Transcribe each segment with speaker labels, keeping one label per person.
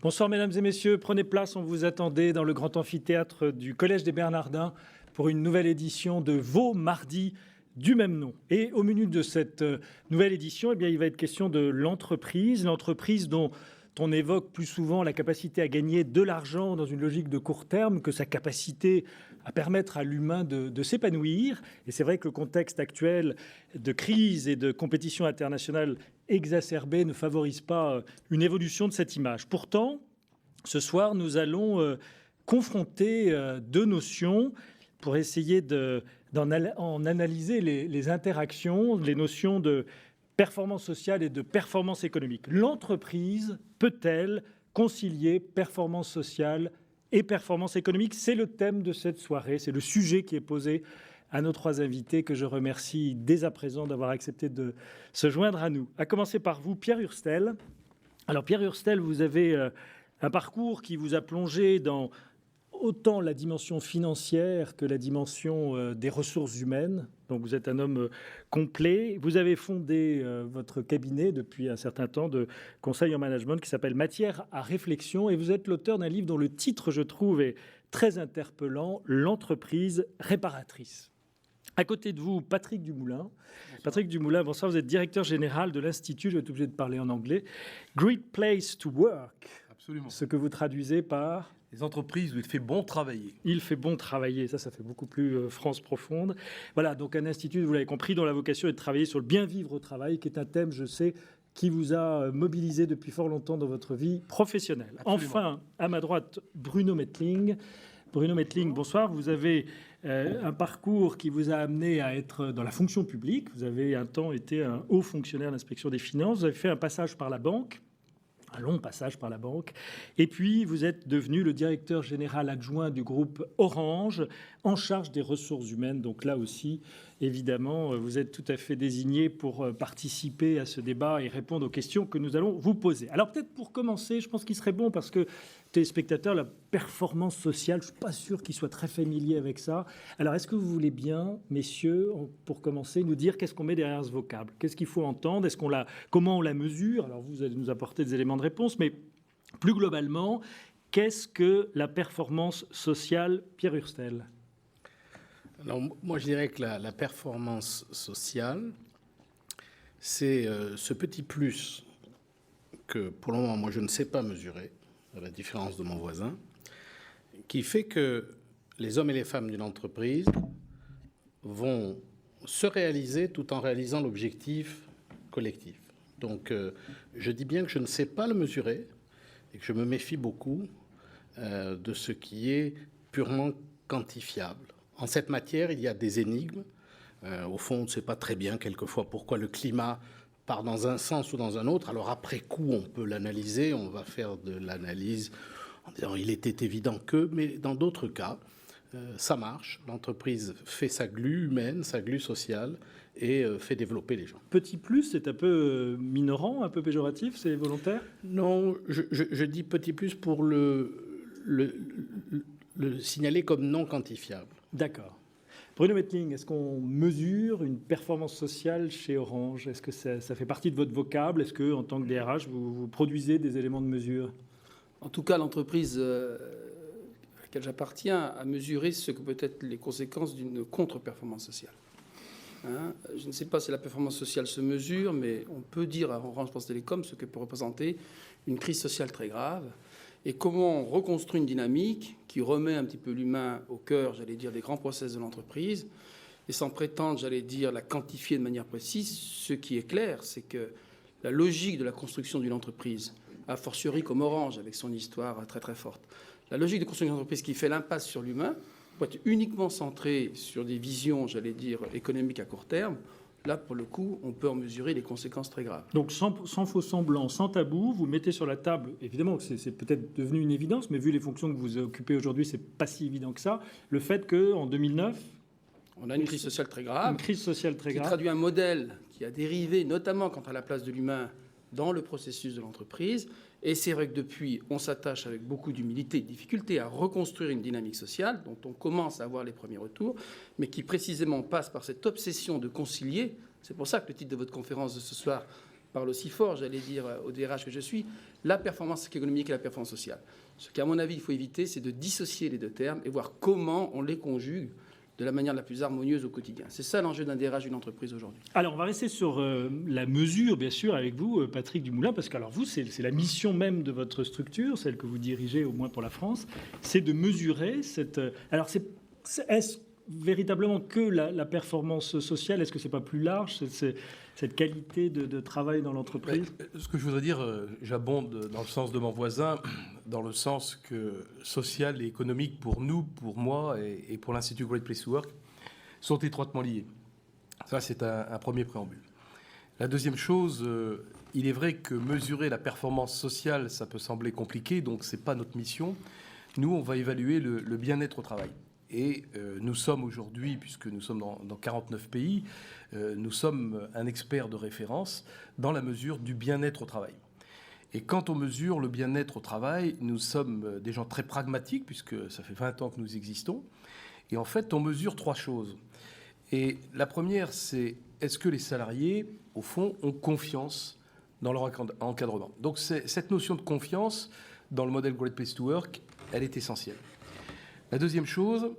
Speaker 1: Bonsoir mesdames et messieurs, prenez place, on vous attendait dans le grand amphithéâtre du Collège des Bernardins pour une nouvelle édition de Vos Mardis du même nom. Et au menu de cette nouvelle édition, eh bien, il va être question de l'entreprise dont on évoque plus souvent la capacité à gagner de l'argent dans une logique de court terme que sa capacité à permettre à l'humain de s'épanouir. Et c'est vrai que le contexte actuel de crise et de compétition internationale exacerbée ne favorise pas une évolution de cette image. Pourtant, ce soir, nous allons confronter deux notions pour essayer d'en analyser les interactions, les notions de performance sociale et de performance économique. L'entreprise peut-elle concilier performance sociale et performance économique? C'est le thème de cette soirée, c'est le sujet qui est posé à nos trois invités que je remercie dès à présent d'avoir accepté de se joindre à nous. À commencer par vous, Pierre Hurstel. Alors Pierre Hurstel, vous avez un parcours qui vous a plongé dans autant la dimension financière que la dimension des ressources humaines. Donc vous êtes un homme complet. Vous avez fondé votre cabinet depuis un certain temps de conseil en management qui s'appelle Matière à réflexion. Et vous êtes l'auteur d'un livre dont le titre, je trouve, est très interpellant, L'entreprise réparatrice. À côté de vous, Patrick Dumoulin. Bonsoir. Patrick Dumoulin, bonsoir, vous êtes directeur général de l'Institut, je vais être obligé de parler en anglais, Great Place to Work.
Speaker 2: Absolument.
Speaker 1: Ce que vous traduisez par...
Speaker 2: Les entreprises où il fait bon travailler.
Speaker 1: Il fait bon travailler, ça fait beaucoup plus France profonde. Voilà, donc un institut, vous l'avez compris, dont la vocation est de travailler sur le bien vivre au travail, qui est un thème, je sais, qui vous a mobilisé depuis fort longtemps dans votre vie professionnelle. Absolument. Enfin, à ma droite, Bruno Mettling. Bruno Mettling, bonsoir. Vous avez un parcours qui vous a amené à être dans la fonction publique. Vous avez un temps été un haut fonctionnaire d'inspection des finances. Vous avez fait un passage par la banque. Un long passage par la banque. Et puis, vous êtes devenu le directeur général adjoint du groupe Orange, en charge des ressources humaines. Donc là aussi, évidemment, vous êtes tout à fait désigné pour participer à ce débat et répondre aux questions que nous allons vous poser. Alors peut-être pour commencer, je pense qu'il serait bon, parce que téléspectateurs, la performance sociale, je ne suis pas sûr qu'ils soient très familiers avec ça. Alors est-ce que vous voulez bien, messieurs, pour commencer, nous dire qu'est-ce qu'on met derrière ce vocable? Qu'est-ce qu'il faut entendre? Comment on la mesure? Alors vous allez nous apporter des éléments de réponse, mais plus globalement, qu'est-ce que la performance sociale, Pierre Hurstel?
Speaker 3: Alors, moi, je dirais que la performance sociale, c'est ce petit plus que, pour le moment, moi, je ne sais pas mesurer, à la différence de mon voisin, qui fait que les hommes et les femmes d'une entreprise vont se réaliser tout en réalisant l'objectif collectif. Donc, je dis bien que je ne sais pas le mesurer et que je me méfie beaucoup de ce qui est purement quantifiable. En cette matière, il y a des énigmes. Au fond, on ne sait pas très bien quelquefois pourquoi le climat part dans un sens ou dans un autre. Alors après coup, on peut l'analyser, on va faire de l'analyse en disant il était évident que, mais dans d'autres cas, ça marche. L'entreprise fait sa glu humaine, sa glu sociale et fait développer les gens.
Speaker 1: Petit plus, c'est un peu minorant, un peu péjoratif, c'est volontaire?
Speaker 3: Non, je dis petit plus pour le signaler comme non quantifiable.
Speaker 1: D'accord. Bruno Mettling, est-ce qu'on mesure une performance sociale chez Orange? Est-ce que ça fait partie de votre vocable? Est-ce que, en tant que DRH, vous produisez des éléments de mesure?
Speaker 4: En tout cas, l'entreprise à laquelle j'appartiens a mesuré ce que peut être les conséquences d'une contre-performance sociale. Je ne sais pas si la performance sociale se mesure, mais on peut dire à Orange France Télécom ce que peut représenter une crise sociale très grave et comment on reconstruit une dynamique qui remet un petit peu l'humain au cœur, j'allais dire, des grands process de l'entreprise. Et sans prétendre, j'allais dire, la quantifier de manière précise, ce qui est clair, c'est que la logique de la construction d'une entreprise, a fortiori comme Orange, avec son histoire très très forte, la logique de construction d'une entreprise qui fait l'impasse sur l'humain, peut être uniquement centrée sur des visions, j'allais dire, économiques à court terme. Là, pour le coup, on peut en mesurer les conséquences très graves.
Speaker 1: Donc, sans faux semblant, sans tabou, vous mettez sur la table, évidemment, c'est peut-être devenu une évidence, mais vu les fonctions que vous occupez aujourd'hui, c'est pas si évident que ça, le fait qu'en 2009...
Speaker 4: On a une crise sociale très grave.
Speaker 1: Une crise sociale très grave.
Speaker 4: Qui traduit un modèle qui a dérivé, notamment quant à la place de l'humain dans le processus de l'entreprise. Et c'est vrai que depuis, on s'attache avec beaucoup d'humilité et de difficulté à reconstruire une dynamique sociale dont on commence à avoir les premiers retours, mais qui précisément passe par cette obsession de concilier. C'est pour ça que le titre de votre conférence de ce soir parle aussi fort, j'allais dire, au DRH que je suis, la performance économique et la performance sociale. Ce qu'à mon avis, il faut éviter, c'est de dissocier les deux termes et voir comment on les conjugue de la manière la plus harmonieuse au quotidien. C'est ça l'enjeu d'un DRH d'une entreprise aujourd'hui.
Speaker 1: Alors, on va rester sur la mesure, bien sûr, avec vous, Patrick Dumoulin, parce que alors vous, c'est la mission même de votre structure, celle que vous dirigez au moins pour la France, c'est de mesurer cette... Alors, est-ce véritablement que la performance sociale? Est-ce que c'est pas plus large, cette qualité de travail dans l'entreprise?
Speaker 2: Ce que je voudrais dire, j'abonde dans le sens de mon voisin, dans le sens que social et économique pour nous, pour moi et pour l'Institut Great Place to Work sont étroitement liés. Ça, c'est un premier préambule. La deuxième chose, il est vrai que mesurer la performance sociale, ça peut sembler compliqué, donc c'est pas notre mission. Nous, on va évaluer le bien-être au travail. Et nous sommes aujourd'hui, puisque nous sommes dans 49 pays, nous sommes un expert de référence dans la mesure du bien-être au travail. Et quand on mesure le bien-être au travail, nous sommes des gens très pragmatiques, puisque ça fait 20 ans que nous existons. Et en fait, on mesure 3 choses. Et la première, c'est est-ce que les salariés, au fond, ont confiance dans leur encadrement. Donc cette notion de confiance, dans le modèle Great Place to Work, elle est essentielle. La deuxième chose,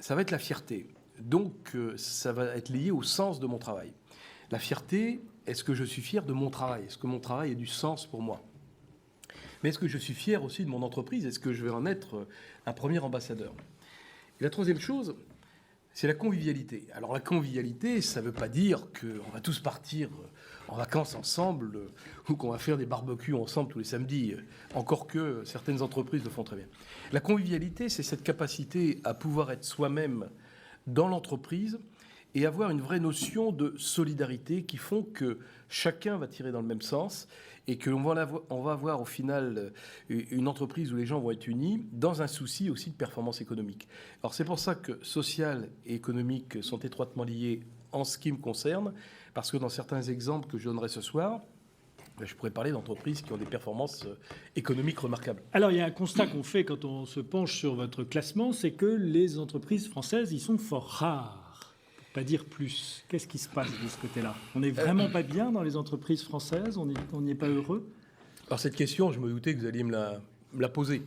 Speaker 2: ça va être la fierté. Donc, ça va être lié au sens de mon travail. La fierté, est-ce que je suis fier de mon travail? Est-ce que mon travail a du sens pour moi? Mais est-ce que je suis fier aussi de mon entreprise? Est-ce que je vais en être un premier ambassadeur? Et la troisième chose, c'est la convivialité. Alors, la convivialité, ça ne veut pas dire qu'on va tous partir en vacances ensemble ou qu'on va faire des barbecues ensemble tous les samedis, encore que certaines entreprises le font très bien. La convivialité, c'est cette capacité à pouvoir être soi-même dans l'entreprise et avoir une vraie notion de solidarité qui font que chacun va tirer dans le même sens et qu'on va avoir au final une entreprise où les gens vont être unis dans un souci aussi de performance économique. Alors c'est pour ça que social et économique sont étroitement liés en ce qui me concerne, parce que dans certains exemples que je donnerai ce soir, je pourrais parler d'entreprises qui ont des performances économiques remarquables.
Speaker 1: Alors, il y a un constat qu'on fait quand on se penche sur votre classement, c'est que les entreprises françaises, ils sont fort rares, pour pas dire plus. Qu'est-ce qui se passe de ce côté-là? On n'est vraiment pas bien dans les entreprises françaises? On n'y est pas heureux?
Speaker 2: Alors, cette question, je me doutais que vous alliez me la poser.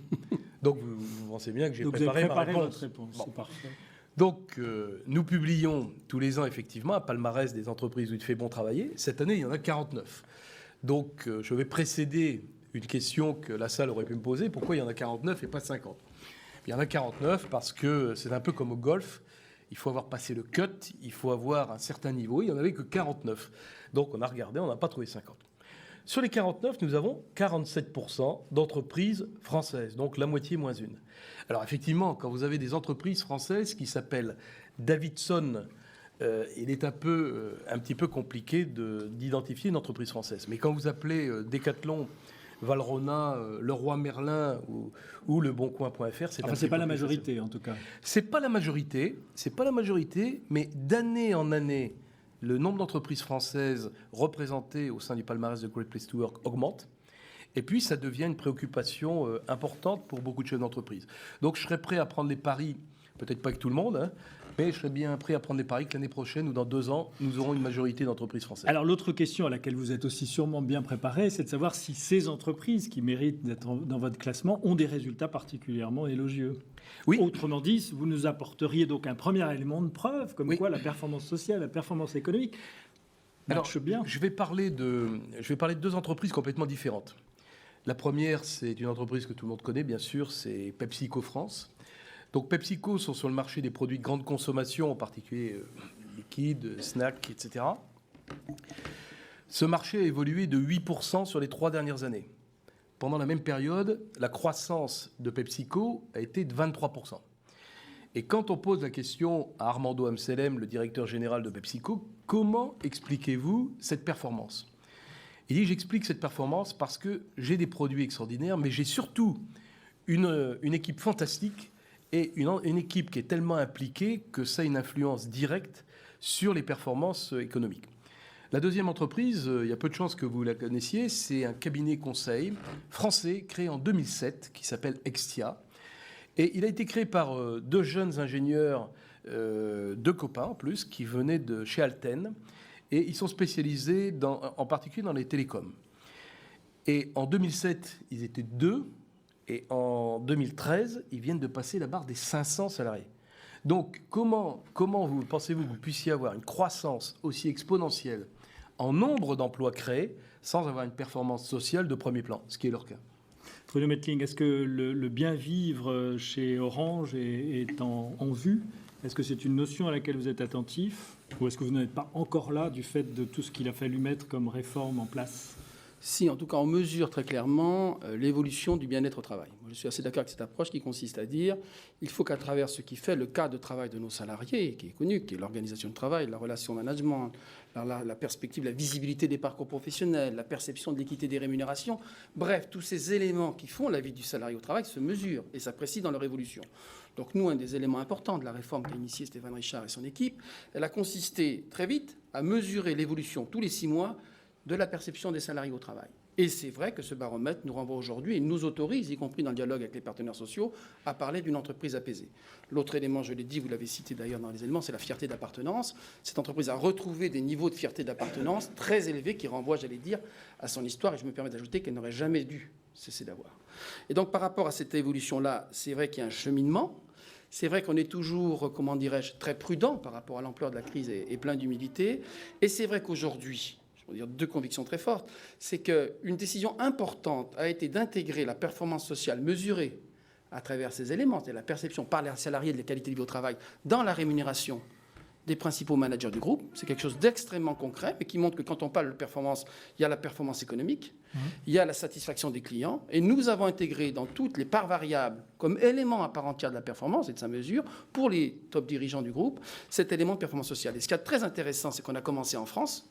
Speaker 2: Donc, vous pensez bien que j'ai préparé ma réponse.
Speaker 1: Votre réponse. Bon. C'est parfait.
Speaker 2: Donc, nous publions tous les ans, effectivement, un palmarès des entreprises où il fait bon travailler. Cette année, il y en a 49. Donc, je vais précéder une question que la salle aurait pu me poser. Pourquoi il y en a 49 et pas 50? Il y en a 49 parce que c'est un peu comme au golf. Il faut avoir passé le cut, il faut avoir un certain niveau. Il n'y en avait que 49. Donc, on a regardé, on n'a pas trouvé 50. Sur les 49, nous avons 47% d'entreprises françaises, donc la moitié moins une. Alors effectivement, quand vous avez des entreprises françaises qui s'appellent Davidson, il est un petit peu compliqué d'identifier une entreprise française. Mais quand vous appelez Decathlon, Valrhona, Leroy Merlin ou leboncoin.fr,
Speaker 1: c'est pas la majorité en tout cas.
Speaker 2: C'est pas la majorité, mais d'année en année, le nombre d'entreprises françaises représentées au sein du palmarès de Great Place to Work augmente. Et puis, ça devient une préoccupation importante pour beaucoup de chefs d'entreprise. Donc, je serais prêt à prendre les paris, peut-être pas avec tout le monde, hein, mais je serais bien prêt à prendre les paris que l'année prochaine ou dans 2 ans, nous aurons une majorité d'entreprises françaises.
Speaker 1: Alors, l'autre question à laquelle vous êtes aussi sûrement bien préparé, c'est de savoir si ces entreprises qui méritent d'être dans votre classement ont des résultats particulièrement élogieux. Oui. Autrement dit, vous nous apporteriez donc un premier élément de preuve, comme quoi la performance sociale, la performance économique marche bien.
Speaker 2: Je vais parler de 2 entreprises complètement différentes. La première, c'est une entreprise que tout le monde connaît, bien sûr, c'est PepsiCo France. Donc PepsiCo sont sur le marché des produits de grande consommation, en particulier liquides, snacks, etc. Ce marché a évolué de 8% sur les 3 dernières années. Pendant la même période, la croissance de PepsiCo a été de 23%. Et quand on pose la question à Armando Amselem, le directeur général de PepsiCo, comment expliquez-vous cette performance? Il dit, j'explique cette performance parce que j'ai des produits extraordinaires, mais j'ai surtout une équipe fantastique et une équipe qui est tellement impliquée que ça a une influence directe sur les performances économiques. La deuxième entreprise, il y a peu de chances que vous la connaissiez, c'est un cabinet conseil français créé en 2007 qui s'appelle Extia. Et il a été créé par 2 jeunes ingénieurs, 2 copains en plus, qui venaient de chez Alten. Et ils sont spécialisés en particulier dans les télécoms. Et en 2007, ils étaient 2. Et en 2013, ils viennent de passer la barre des 500 salariés. Donc, comment pensez-vous que vous puissiez avoir une croissance aussi exponentielle en nombre d'emplois créés sans avoir une performance sociale de premier plan, ce qui est leur cas?
Speaker 1: Bruno Mettling, est-ce que le bien-vivre chez Orange est en vue? Est-ce que c'est une notion à laquelle vous êtes attentif? Ou est-ce que vous n'êtes pas encore là du fait de tout ce qu'il a fallu mettre comme réforme en place?
Speaker 4: Si, en tout cas, on mesure très clairement l'évolution du bien-être au travail. Moi, je suis assez d'accord avec cette approche qui consiste à dire il faut qu'à travers ce qui fait le cadre de travail de nos salariés, qui est connu, qui est l'organisation de travail, la relation management, la perspective, la visibilité des parcours professionnels, la perception de l'équité des rémunérations, bref, tous ces éléments qui font la vie du salarié au travail se mesurent et s'apprécient dans leur évolution. Donc nous, un des éléments importants de la réforme qu'a initiée Stéphane Richard et son équipe, elle a consisté très vite à mesurer l'évolution tous les 6 mois de la perception des salariés au travail. Et c'est vrai que ce baromètre nous renvoie aujourd'hui et nous autorise, y compris dans le dialogue avec les partenaires sociaux, à parler d'une entreprise apaisée. L'autre élément, je l'ai dit, vous l'avez cité d'ailleurs dans les éléments, c'est la fierté d'appartenance. Cette entreprise a retrouvé des niveaux de fierté d'appartenance très élevés qui renvoient, j'allais dire, à son histoire. Et je me permets d'ajouter qu'elle n'aurait jamais dû cesser d'avoir. Et donc par rapport à cette évolution-là, c'est vrai qu'il y a un cheminement. C'est vrai qu'on est toujours, comment dirais-je, très prudent par rapport à l'ampleur de la crise et plein d'humilité. Et c'est vrai qu'aujourd'hui, je veux dire 2 convictions très fortes, c'est qu'une décision importante a été d'intégrer la performance sociale mesurée à travers ces éléments, c'est la perception par les salariés de la qualité de vie au travail dans la rémunération des principaux managers du groupe. C'est quelque chose d'extrêmement concret, mais qui montre que quand on parle de performance, il y a la performance économique, il y a la satisfaction des clients, et nous avons intégré dans toutes les parts variables, comme élément à part entière de la performance et de sa mesure, pour les top dirigeants du groupe, cet élément de performance sociale. Et ce qui est très intéressant, c'est qu'on a commencé en France,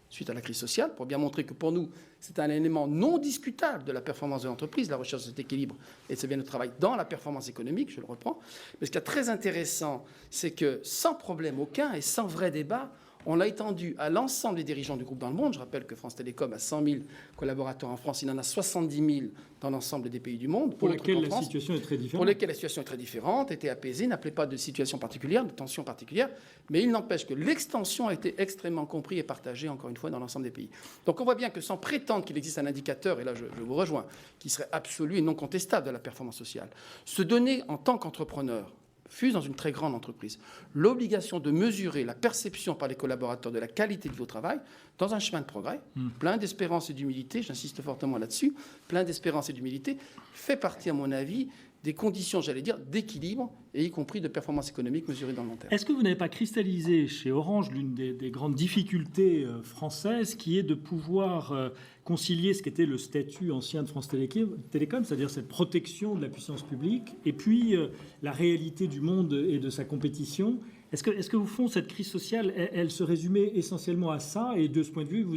Speaker 4: suite à la crise sociale, pour bien montrer que pour nous, c'est un élément non discutable de la performance de l'entreprise, la recherche de cet équilibre et de ce bien-être au travail dans la performance économique, je le reprends. Mais ce qui est très intéressant, c'est que sans problème aucun et sans vrai débat, on l'a étendu à l'ensemble des dirigeants du groupe dans le monde. Je rappelle que France Télécom a 100 000 collaborateurs en France. Il en a 70 000 dans l'ensemble des pays du monde.
Speaker 1: Pour lesquels la situation est très différente.
Speaker 4: Pour lesquels la situation est très différente, était apaisée, n'appelait pas de situation particulière, de tension particulière. Mais il n'empêche que l'extension a été extrêmement comprise et partagée, encore une fois, dans l'ensemble des pays. Donc on voit bien que sans prétendre qu'il existe un indicateur, et là je vous rejoins, qui serait absolu et non contestable de la performance sociale, se donner en tant qu'entrepreneur, fût dans une très grande entreprise, l'obligation de mesurer la perception par les collaborateurs de la qualité de vie au travail dans un chemin de progrès, plein d'espérance et d'humilité, j'insiste fortement là-dessus, plein d'espérance et d'humilité, fait partie, à mon avis, des conditions, j'allais dire, d'équilibre, et y compris de performance économique mesurée dans le long terme.
Speaker 1: Est-ce que vous n'avez pas cristallisé chez Orange l'une des grandes difficultés françaises, qui est de pouvoir concilier ce qu'était le statut ancien de France Télécom, c'est-à-dire cette protection de la puissance publique, et puis la réalité du monde et de sa compétition? Est-ce que, au fond, cette crise sociale, elle se résumait essentiellement à ça, et de ce point de vue,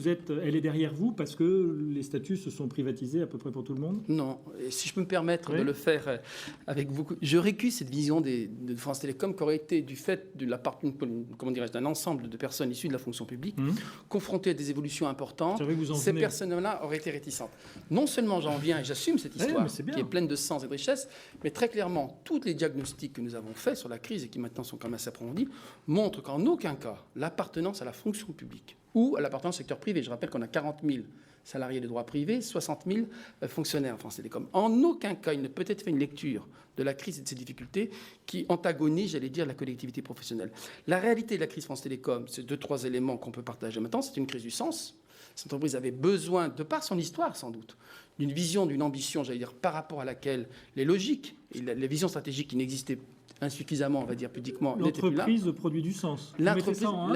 Speaker 1: elle est derrière vous parce que les statuts se sont privatisés à peu près pour tout le monde?
Speaker 4: Non. Et si je peux me permettre de le faire avec beaucoup... Je récuse cette vision de France Télécom qui aurait été du fait de la part, comment dirais-je, d'un ensemble de personnes issues de la fonction publique, confrontées à des évolutions importantes. Ces personnes-là auraient été réticentes. Non seulement j'en viens et j'assume cette histoire qui est pleine de sens et de richesse, mais très clairement, tous les diagnostics que nous avons faits sur la crise et qui maintenant sont quand même assez approfondis, montre qu'en aucun cas l'appartenance à la fonction publique ou à l'appartenance au secteur privé, je rappelle qu'on a 40 000 salariés de droit privé, 60 000 fonctionnaires en France Télécom. En aucun cas, il ne peut être fait une lecture de la crise et de ses difficultés qui antagonisent, j'allais dire, la collectivité professionnelle. La réalité de la crise France Télécom, c'est 2-3 éléments qu'on peut partager maintenant. C'est une crise du sens. Cette entreprise avait besoin, de par son histoire sans doute, d'une vision, d'une ambition, j'allais dire, par rapport à laquelle les logiques et les visions stratégiques qui n'existaient insuffisamment, on va dire pudiquement, n'étaient plus là.
Speaker 1: L'entreprise produit du sens.
Speaker 4: La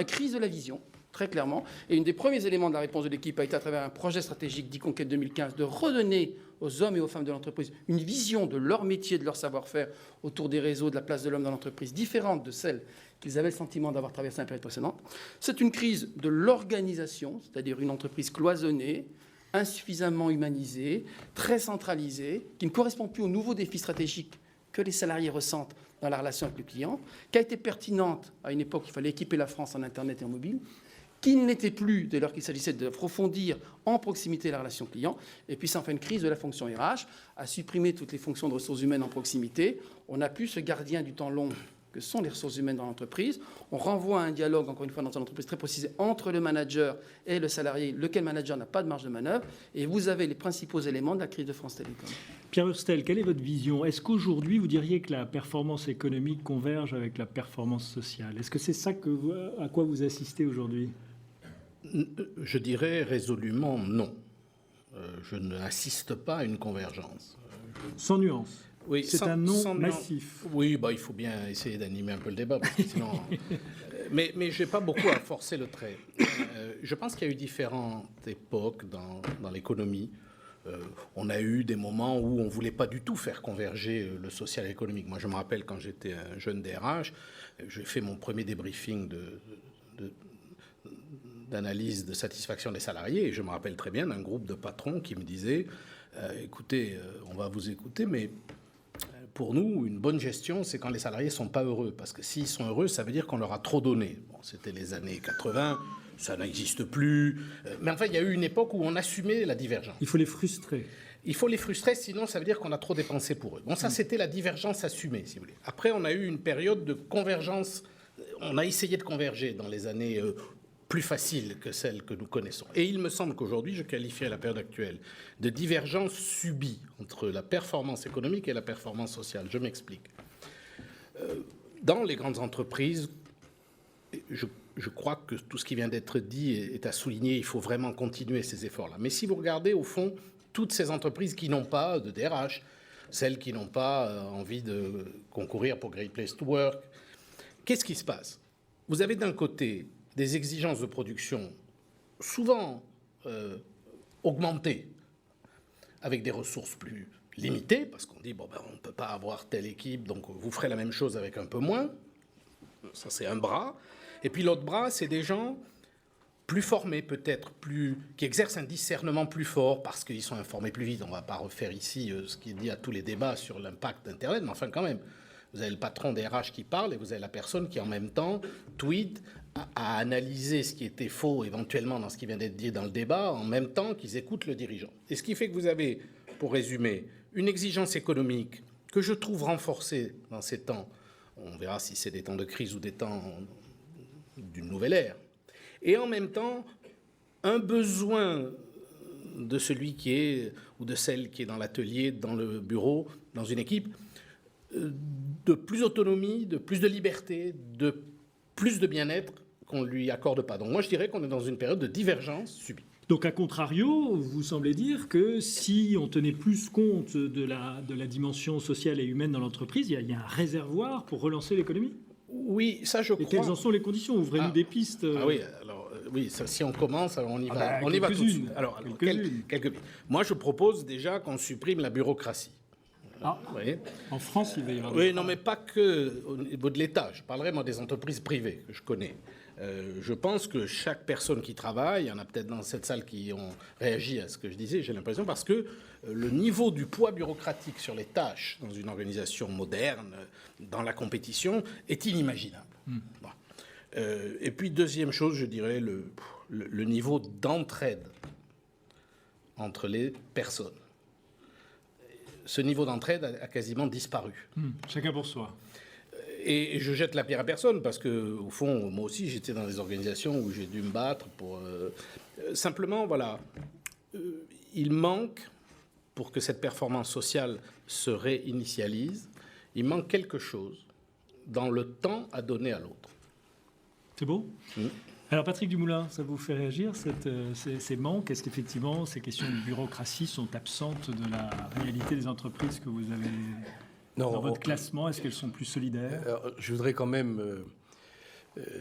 Speaker 4: crise de la vision, très clairement. Et un des premiers éléments de la réponse de l'équipe a été à travers un projet stratégique dit Conquête 2015 de redonner aux hommes et aux femmes de l'entreprise une vision de leur métier, de leur savoir-faire autour des réseaux, de la place de l'homme dans l'entreprise, différente de celle qu'ils avaient le sentiment d'avoir traversé la période précédente. C'est une crise de l'organisation, c'est-à-dire une entreprise cloisonnée, insuffisamment humanisée, très centralisée, qui ne correspond plus aux nouveaux défis stratégiques que les salariés ressentent dans la relation avec le client, qui a été pertinente à une époque où il fallait équiper la France en Internet et en mobile, qui ne l'était plus dès lors qu'il s'agissait d'approfondir en proximité la relation client, et puis ça fait une crise de la fonction RH, à supprimer toutes les fonctions de ressources humaines en proximité. On n'a plus ce gardien du temps long que sont les ressources humaines dans l'entreprise. On renvoie à un dialogue, encore une fois, dans une entreprise très précisé, entre le manager et le salarié, lequel manager n'a pas de marge de manœuvre. Et vous avez les principaux éléments de la crise de France Télécom.
Speaker 1: Pierre Hurstel, quelle est votre vision? Est-ce qu'aujourd'hui, vous diriez que la performance économique converge avec la performance sociale? Est-ce que c'est ça à quoi vous assistez aujourd'hui?
Speaker 3: Je dirais résolument non. Je n'assiste pas à une convergence.
Speaker 1: Sans nuance.
Speaker 3: Oui,
Speaker 1: c'est un non massif.
Speaker 3: Oui, il faut bien essayer d'animer un peu le débat, parce que sinon... mais je n'ai pas beaucoup à forcer le trait. Je pense qu'il y a eu différentes époques dans l'économie. On a eu des moments où on ne voulait pas du tout faire converger le social et l'économique. Moi, je me rappelle quand j'étais un jeune DRH, j'ai fait mon premier débriefing d'analyse de satisfaction des salariés, et je me rappelle très bien d'un groupe de patrons qui me disaient écoutez, on va vous écouter, mais pour nous, une bonne gestion, c'est quand les salariés ne sont pas heureux, parce que s'ils sont heureux, ça veut dire qu'on leur a trop donné. Bon, c'était les années 80, ça n'existe plus, mais enfin, il y a eu une époque où on assumait la divergence.
Speaker 1: Il faut les frustrer.
Speaker 3: Il faut les frustrer, sinon ça veut dire qu'on a trop dépensé pour eux. Bon, ça, c'était la divergence assumée, si vous voulez. Après, on a eu une période de convergence. On a essayé de converger dans les années plus faciles que celles que nous connaissons. Et il me semble qu'aujourd'hui, je qualifierais la période actuelle de divergence subie entre la performance économique et la performance sociale. Je m'explique. Dans les grandes entreprises, je crois que tout ce qui vient d'être dit est à souligner. Il faut vraiment continuer ces efforts-là. Mais si vous regardez, au fond, toutes ces entreprises qui n'ont pas de DRH, celles qui n'ont pas envie de concourir pour Great Place to Work, qu'est-ce qui se passe? Vous avez d'un côté des exigences de production souvent augmentées, avec des ressources plus limitées, parce qu'on dit, on ne peut pas avoir telle équipe, donc vous ferez la même chose avec un peu moins. Ça, c'est un bras. Et puis l'autre bras, c'est des gens plus formés peut-être, qui exercent un discernement plus fort parce qu'ils sont informés plus vite. On ne va pas refaire ici ce qui est dit à tous les débats sur l'impact d'Internet, mais enfin quand même, vous avez le patron des RH qui parle et vous avez la personne qui en même temps tweet, à analyser ce qui était faux éventuellement dans ce qui vient d'être dit dans le débat, en même temps qu'ils écoutent le dirigeant. Et ce qui fait que vous avez, pour résumer, une exigence économique que je trouve renforcée dans ces temps. On verra si c'est des temps de crise ou des temps d'une nouvelle ère. Et en même temps, un besoin de celui qui est, ou de celle qui est dans l'atelier, dans le bureau, dans une équipe, de plus d'autonomie, de plus de liberté, de plus de bien-être qu'on ne lui accorde pas. Donc moi, je dirais qu'on est dans une période de divergence subie.
Speaker 1: Donc, à contrario, vous semblez dire que si on tenait plus compte de la dimension sociale et humaine dans l'entreprise, il y a un réservoir pour relancer l'économie?
Speaker 3: Oui, ça je crois.
Speaker 1: Et quelles en sont les conditions? Ouvrez-nous des pistes.
Speaker 3: Ah oui, alors oui, ça, si on commence, alors on y va. On y va tout de suite. Alors quelques. Moi, je propose déjà qu'on supprime la bureaucratie.
Speaker 1: Ah, en France, il va y avoir...
Speaker 3: Oui, non, mais pas que au niveau de l'État. Je parlerai, moi, des entreprises privées que je connais. Je pense que chaque personne qui travaille, il y en a peut-être dans cette salle qui ont réagi à ce que je disais, j'ai l'impression, parce que le niveau du poids bureaucratique sur les tâches dans une organisation moderne, dans la compétition, est inimaginable. Bon. Et puis, deuxième chose, je dirais le niveau d'entraide entre les personnes. Ce niveau d'entraide a quasiment disparu.
Speaker 1: Chacun pour soi.
Speaker 3: Et je jette la pierre à personne parce que, au fond, moi aussi, j'étais dans des organisations où j'ai dû me battre pour... Simplement, voilà, il manque, pour que cette performance sociale se réinitialise, il manque quelque chose dans le temps à donner à l'autre.
Speaker 1: C'est beau. Alors, Patrick Dumoulin, ça vous fait réagir, ces manques? Est-ce qu'effectivement, ces questions de bureaucratie sont absentes de la réalité des entreprises que vous avez dans votre classement? Est-ce qu'elles sont plus solidaires?
Speaker 2: Je voudrais quand même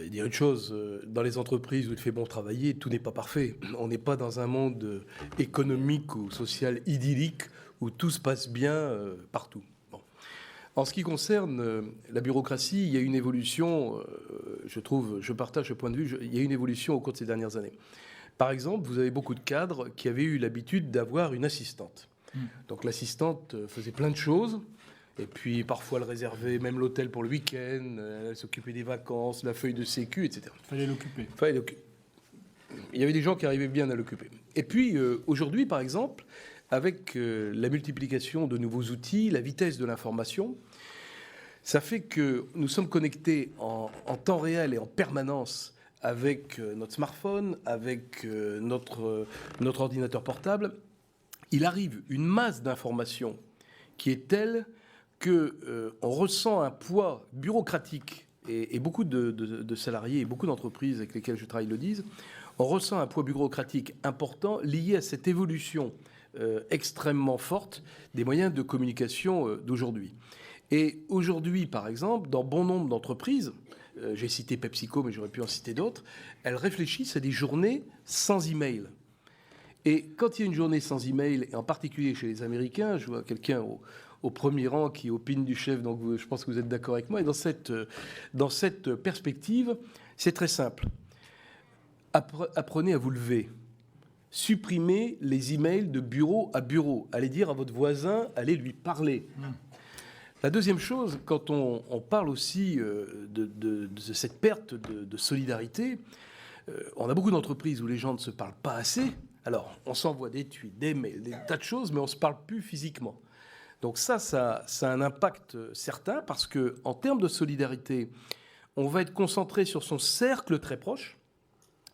Speaker 2: dire une chose. Dans les entreprises où il fait bon travailler, tout n'est pas parfait. On n'est pas dans un monde économique ou social idyllique où tout se passe bien partout. En ce qui concerne la bureaucratie, il y a une évolution, je partage ce point de vue, il y a une évolution au cours de ces dernières années. Par exemple, vous avez beaucoup de cadres qui avaient eu l'habitude d'avoir une assistante. Donc l'assistante faisait plein de choses, et puis parfois elle réservait même l'hôtel pour le week-end, elle s'occupait des vacances, la feuille de sécu, etc.
Speaker 1: Il fallait l'occuper.
Speaker 2: Il y avait des gens qui arrivaient bien à l'occuper. Et puis aujourd'hui, par exemple, avec la multiplication de nouveaux outils, la vitesse de l'information, Ça fait que nous sommes connectés en temps réel et en permanence avec notre smartphone, avec notre ordinateur portable. Il arrive une masse d'informations qui est telle qu'on ressent un poids bureaucratique, et beaucoup de salariés et beaucoup d'entreprises avec lesquelles je travaille le disent, on ressent un poids bureaucratique important lié à cette évolution extrêmement forte des moyens de communication d'aujourd'hui. Et aujourd'hui, par exemple, dans bon nombre d'entreprises, j'ai cité PepsiCo, mais j'aurais pu en citer d'autres, elles réfléchissent à des journées sans email. Et quand il y a une journée sans email, et en particulier chez les Américains, je vois quelqu'un au premier rang qui opine du chef, donc je pense que vous êtes d'accord avec moi, et dans cette perspective, c'est très simple. Apprenez à vous lever. Supprimez les emails de bureau à bureau. Allez dire à votre voisin, allez lui parler. La deuxième chose, quand on parle aussi de cette perte de solidarité, on a beaucoup d'entreprises où les gens ne se parlent pas assez. Alors, on s'envoie des tweets, des mails, des tas de choses, mais on ne se parle plus physiquement. Donc ça a un impact certain parce qu'en termes de solidarité, on va être concentré sur son cercle très proche,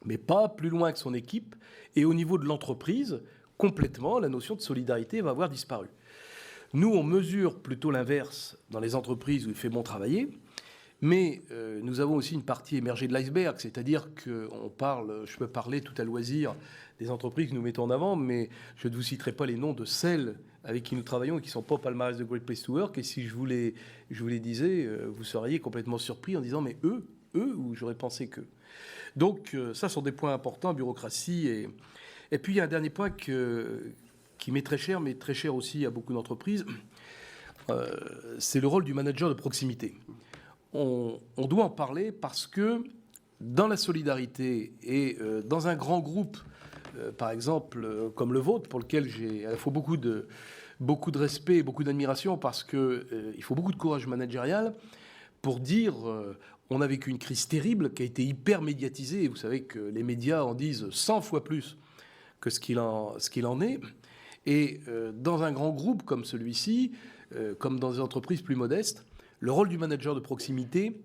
Speaker 2: mais pas plus loin que son équipe. Et au niveau de l'entreprise, complètement, la notion de solidarité va avoir disparu. Nous, on mesure plutôt l'inverse dans les entreprises où il fait bon travailler, mais nous avons aussi une partie émergée de l'iceberg, c'est-à-dire qu'on parle, je peux parler tout à loisir des entreprises que nous mettons en avant, mais je ne vous citerai pas les noms de celles avec qui nous travaillons et qui ne sont pas au palmarès de Great Place to Work, et si je vous les disais, vous seriez complètement surpris en disant « mais eux, ou j'aurais pensé qu'eux ». Donc ça sont des points importants, bureaucratie, et puis il y a un dernier point qui m'est très cher, mais très cher aussi à beaucoup d'entreprises, c'est le rôle du manager de proximité. On doit en parler parce que dans la solidarité et dans un grand groupe, par exemple, comme le vôtre, pour lequel j'ai à la fois beaucoup de respect et beaucoup d'admiration, parce qu'il faut beaucoup de courage managérial pour dire on a vécu une crise terrible qui a été hyper médiatisée, et vous savez que les médias en disent 100 fois plus que ce qu'il en est. Et dans un grand groupe comme celui-ci, comme dans des entreprises plus modestes, le rôle du manager de proximité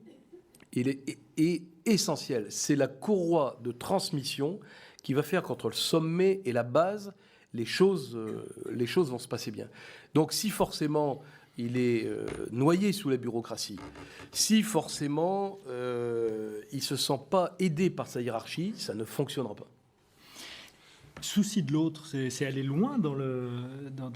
Speaker 2: est essentiel. C'est la courroie de transmission qui va faire qu'entre le sommet et la base, les choses vont se passer bien. Donc si forcément il est noyé sous la bureaucratie, si forcément il ne se sent pas aidé par sa hiérarchie, ça ne fonctionnera pas.
Speaker 1: Souci de l'autre, c'est aller loin dans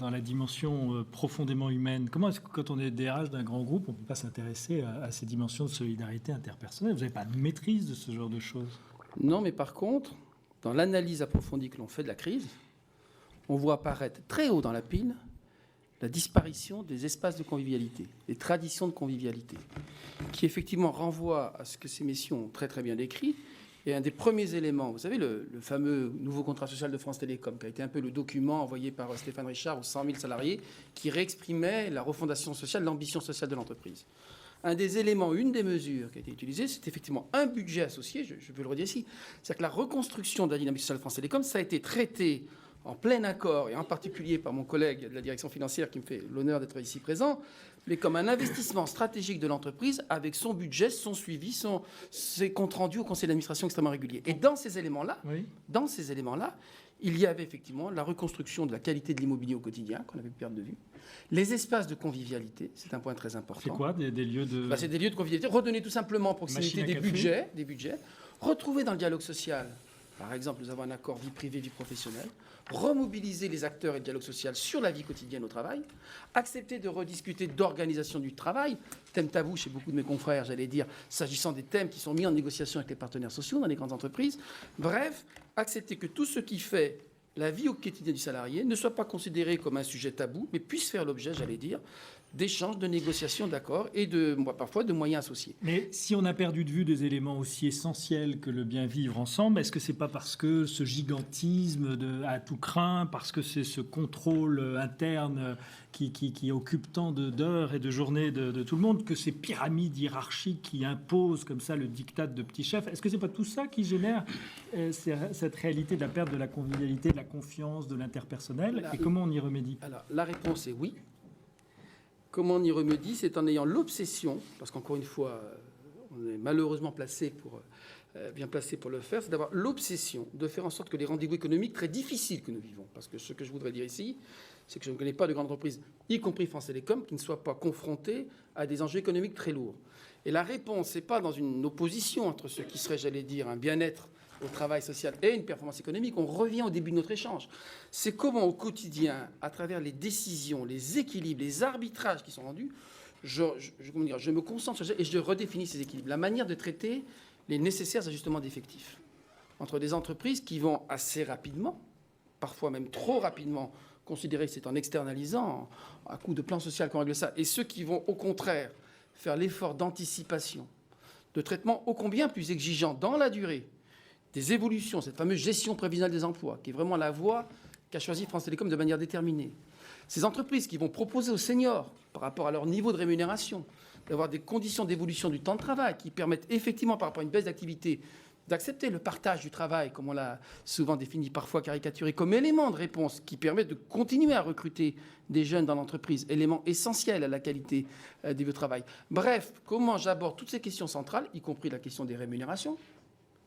Speaker 1: la dimension profondément humaine. Comment est-ce que quand on est DRH d'un grand groupe, on ne peut pas s'intéresser à ces dimensions de solidarité interpersonnelle? Vous n'avez pas de maîtrise de ce genre de choses?
Speaker 4: Non, mais par contre, dans l'analyse approfondie que l'on fait de la crise, on voit apparaître très haut dans la pile la disparition des espaces de convivialité, des traditions de convivialité, qui effectivement renvoient à ce que ces messieurs ont très très bien décrit. Et un des premiers éléments, vous savez, le fameux nouveau contrat social de France Télécom, qui a été un peu le document envoyé par Stéphane Richard aux 100 000 salariés, qui réexprimait la refondation sociale, l'ambition sociale de l'entreprise. Un des éléments, une des mesures qui a été utilisée, c'est effectivement un budget associé, je veux le redire ici, c'est-à-dire que la reconstruction de la dynamique sociale de France Télécom, ça a été traité en plein accord, et en particulier par mon collègue de la direction financière qui me fait l'honneur d'être ici présent, mais comme un investissement stratégique de l'entreprise avec son budget, son suivi, ses comptes rendus au conseil d'administration extrêmement réguliers. Et dans ces éléments-là, il y avait effectivement la reconstruction de la qualité de l'immobilier au quotidien, qu'on avait pu perdre de vue. Les espaces de convivialité, c'est un point très important.
Speaker 1: C'est quoi des lieux de...
Speaker 4: C'est des lieux de convivialité. Redonner tout simplement en proximité des budgets. Retrouver dans le dialogue social, par exemple, nous avons un accord vie privée, vie professionnelle. Remobiliser les acteurs et le dialogue social sur la vie quotidienne au travail, accepter de rediscuter d'organisation du travail, thème tabou chez beaucoup de mes confrères, j'allais dire, s'agissant des thèmes qui sont mis en négociation avec les partenaires sociaux dans les grandes entreprises. Bref, accepter que tout ce qui fait la vie au quotidien du salarié ne soit pas considéré comme un sujet tabou, mais puisse faire l'objet, j'allais dire, d'échanges, de négociations, d'accords et parfois de moyens associés.
Speaker 1: Mais si on a perdu de vue des éléments aussi essentiels que le bien vivre ensemble, est-ce que c'est pas parce que ce gigantisme à tout craint, parce que c'est ce contrôle interne qui occupe tant d'heures et de journées de tout le monde, que ces pyramides hiérarchiques qui imposent comme ça le diktat de petits chefs, est-ce que c'est pas tout ça qui génère cette réalité de la perte de la convivialité, de la confiance, de l'interpersonnel? Et comment on y remédie?
Speaker 4: Alors, la réponse est oui. Comment on y remédie? C'est en ayant l'obsession, parce qu'encore une fois, on est malheureusement bien placé pour le faire, c'est d'avoir l'obsession de faire en sorte que les rendez-vous économiques très difficiles que nous vivons, parce que ce que je voudrais dire ici, c'est que je ne connais pas de grandes entreprises, y compris France Télécom, qui ne soient pas confrontées à des enjeux économiques très lourds. Et la réponse, ce n'est pas dans une opposition entre ce qui serait, j'allais dire, un bien-être au travail social et une performance économique. On revient au début de notre échange. C'est comment, au quotidien, à travers les décisions, les équilibres, les arbitrages qui sont rendus, je me concentre sur et je redéfinis ces équilibres. La manière de traiter les nécessaires ajustements d'effectifs entre des entreprises qui vont assez rapidement, parfois même trop rapidement, considérer que c'est en externalisant, à coup de plan social qu'on règle ça, et ceux qui vont au contraire faire l'effort d'anticipation, de traitement ô combien plus exigeant dans la durée, des évolutions, cette fameuse gestion prévisionnelle des emplois, qui est vraiment la voie qu'a choisie France Télécom de manière déterminée. Ces entreprises qui vont proposer aux seniors, par rapport à leur niveau de rémunération, d'avoir des conditions d'évolution du temps de travail qui permettent effectivement, par rapport à une baisse d'activité, d'accepter le partage du travail, comme on l'a souvent défini, parfois caricaturé, comme élément de réponse qui permet de continuer à recruter des jeunes dans l'entreprise, élément essentiel à la qualité du travail. Bref, comment j'aborde toutes ces questions centrales, y compris la question des rémunérations,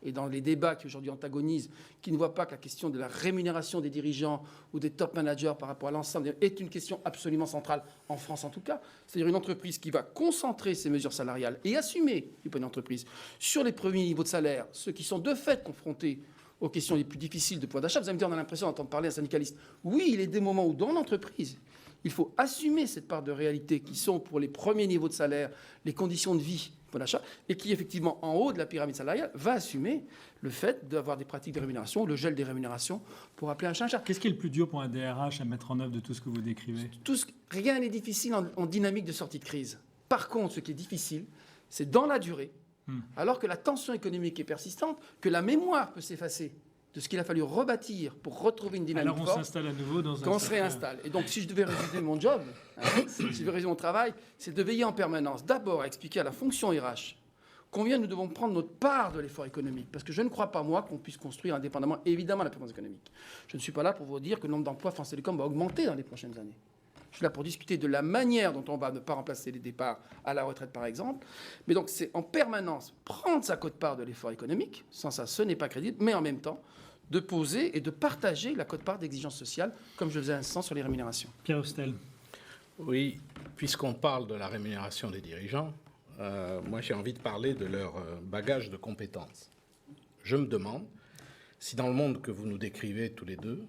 Speaker 4: et dans les débats qui aujourd'hui antagonisent, qui ne voient pas que la question de la rémunération des dirigeants ou des top managers par rapport à l'ensemble est une question absolument centrale, en France en tout cas. C'est-à-dire une entreprise qui va concentrer ses mesures salariales et assumer, du point d'entreprise, sur les premiers niveaux de salaire, ceux qui sont de fait confrontés aux questions les plus difficiles de pouvoir d'achat. Vous allez me dire, on a l'impression d'entendre parler un syndicaliste. Oui, il est des moments où, dans l'entreprise, il faut assumer cette part de réalité qui sont, pour les premiers niveaux de salaire, les conditions de vie, d'achat, et qui, effectivement, en haut de la pyramide salariale, va assumer le fait d'avoir des pratiques de rémunération, le gel des rémunérations, pour appeler un chat un chat.
Speaker 1: Qu'est-ce qui est le plus dur pour un DRH à mettre en œuvre de tout ce que vous décrivez?
Speaker 4: Rien n'est difficile en dynamique de sortie de crise. Par contre, ce qui est difficile, c'est dans la durée, alors que la tension économique est persistante, que la mémoire peut s'effacer de ce qu'il a fallu rebâtir pour retrouver une dynamique forte.
Speaker 1: Alors on s'installe à nouveau dans un...
Speaker 4: Quand on se réinstalle. Et donc, si je devais résumer mon job, si je devais résumer mon travail, c'est de veiller en permanence, d'abord à expliquer à la fonction RH combien nous devons prendre notre part de l'effort économique. Parce que je ne crois pas, moi, qu'on puisse construire indépendamment, évidemment, la performance économique. Je ne suis pas là pour vous dire que le nombre d'emplois France Télécom va augmenter dans les prochaines années. Je suis là pour discuter de la manière dont on va ne pas remplacer les départs à la retraite, par exemple. Mais donc, c'est en permanence prendre sa quote-part de l'effort économique. Sans ça, ce n'est pas crédible. Mais en même temps, de poser et de partager la quote-part d'exigence sociale, comme je faisais un instant sur les rémunérations.
Speaker 1: Pierre Hostel.
Speaker 3: Oui, puisqu'on parle de la rémunération des dirigeants, moi j'ai envie de parler de leur bagage de compétences. Je me demande si dans le monde que vous nous décrivez tous les deux,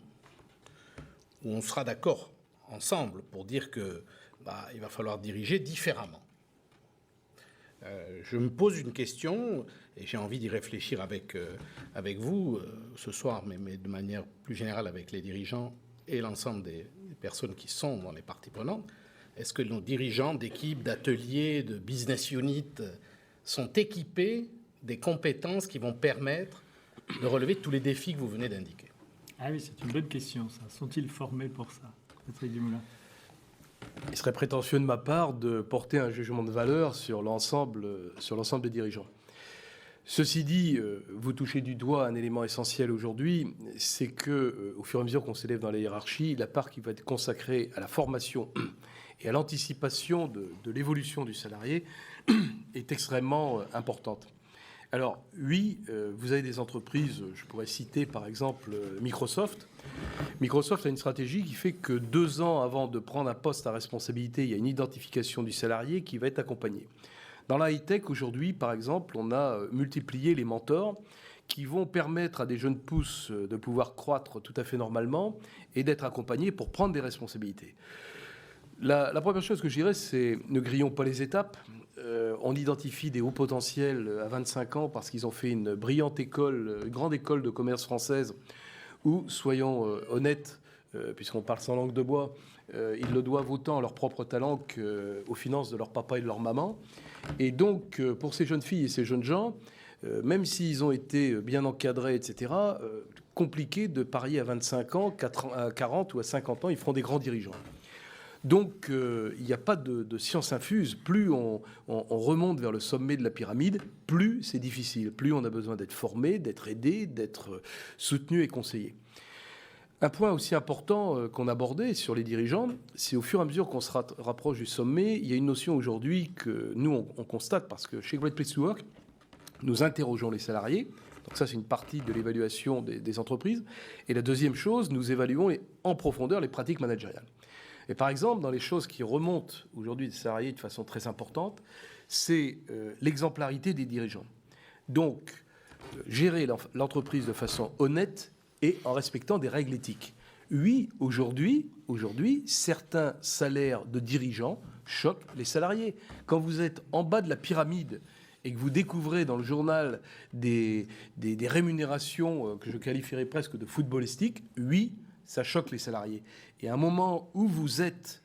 Speaker 3: où on sera d'accord ensemble pour dire que il va falloir diriger différemment. Je me pose une question, et j'ai envie d'y réfléchir avec vous ce soir, mais de manière plus générale avec les dirigeants et l'ensemble des personnes qui sont dans les parties prenantes. Est-ce que nos dirigeants d'équipes, d'ateliers, de business units sont équipés des compétences qui vont permettre de relever tous les défis que vous venez d'indiquer?
Speaker 1: Ah oui, c'est une bonne question, ça. Sont-ils formés pour ça, Patrick Dumoulin?
Speaker 2: Il serait prétentieux de ma part de porter un jugement de valeur sur l'ensemble des dirigeants. Ceci dit, vous touchez du doigt un élément essentiel aujourd'hui, c'est que, au fur et à mesure qu'on s'élève dans la hiérarchie, la part qui va être consacrée à la formation et à l'anticipation de l'évolution du salarié est extrêmement importante. Alors oui, vous avez des entreprises, je pourrais citer par exemple Microsoft. Microsoft a une stratégie qui fait que 2 ans avant de prendre un poste à responsabilité, il y a une identification du salarié qui va être accompagnée. Dans la high-tech, aujourd'hui, par exemple, on a multiplié les mentors qui vont permettre à des jeunes pousses de pouvoir croître tout à fait normalement et d'être accompagnés pour prendre des responsabilités. La première chose que je dirais, c'est ne grillons pas les étapes. On identifie des hauts potentiels à 25 ans parce qu'ils ont fait une brillante école, une grande école de commerce française où, soyons honnêtes, puisqu'on parle sans langue de bois, ils le doivent autant à leur propre talent qu'aux finances de leur papa et de leur maman. Et donc, pour ces jeunes filles et ces jeunes gens, même s'ils ont été bien encadrés, etc., compliqué de parier à 25 ans, à 40 ou à 50 ans, ils feront des grands dirigeants. Donc, il n'y a pas de science infuse. Plus on remonte vers le sommet de la pyramide, plus c'est difficile. Plus on a besoin d'être formé, d'être aidé, d'être soutenu et conseillé. Un point aussi important qu'on abordait sur les dirigeants, c'est au fur et à mesure qu'on se rapproche du sommet, il y a une notion aujourd'hui que nous, on constate, parce que chez Great Place to Work, nous interrogeons les salariés. Donc ça, c'est une partie de l'évaluation des entreprises. Et la deuxième chose, nous évaluons en profondeur les pratiques managériales. Et par exemple, dans les choses qui remontent aujourd'hui des salariés de façon très importante, c'est l'exemplarité des dirigeants. Donc, gérer l'entreprise de façon honnête et en respectant des règles éthiques. Oui, aujourd'hui, certains salaires de dirigeants choquent les salariés. Quand vous êtes en bas de la pyramide et que vous découvrez dans le journal des rémunérations que je qualifierais presque de footballistiques, oui, ça choque les salariés. Et à un moment où vous êtes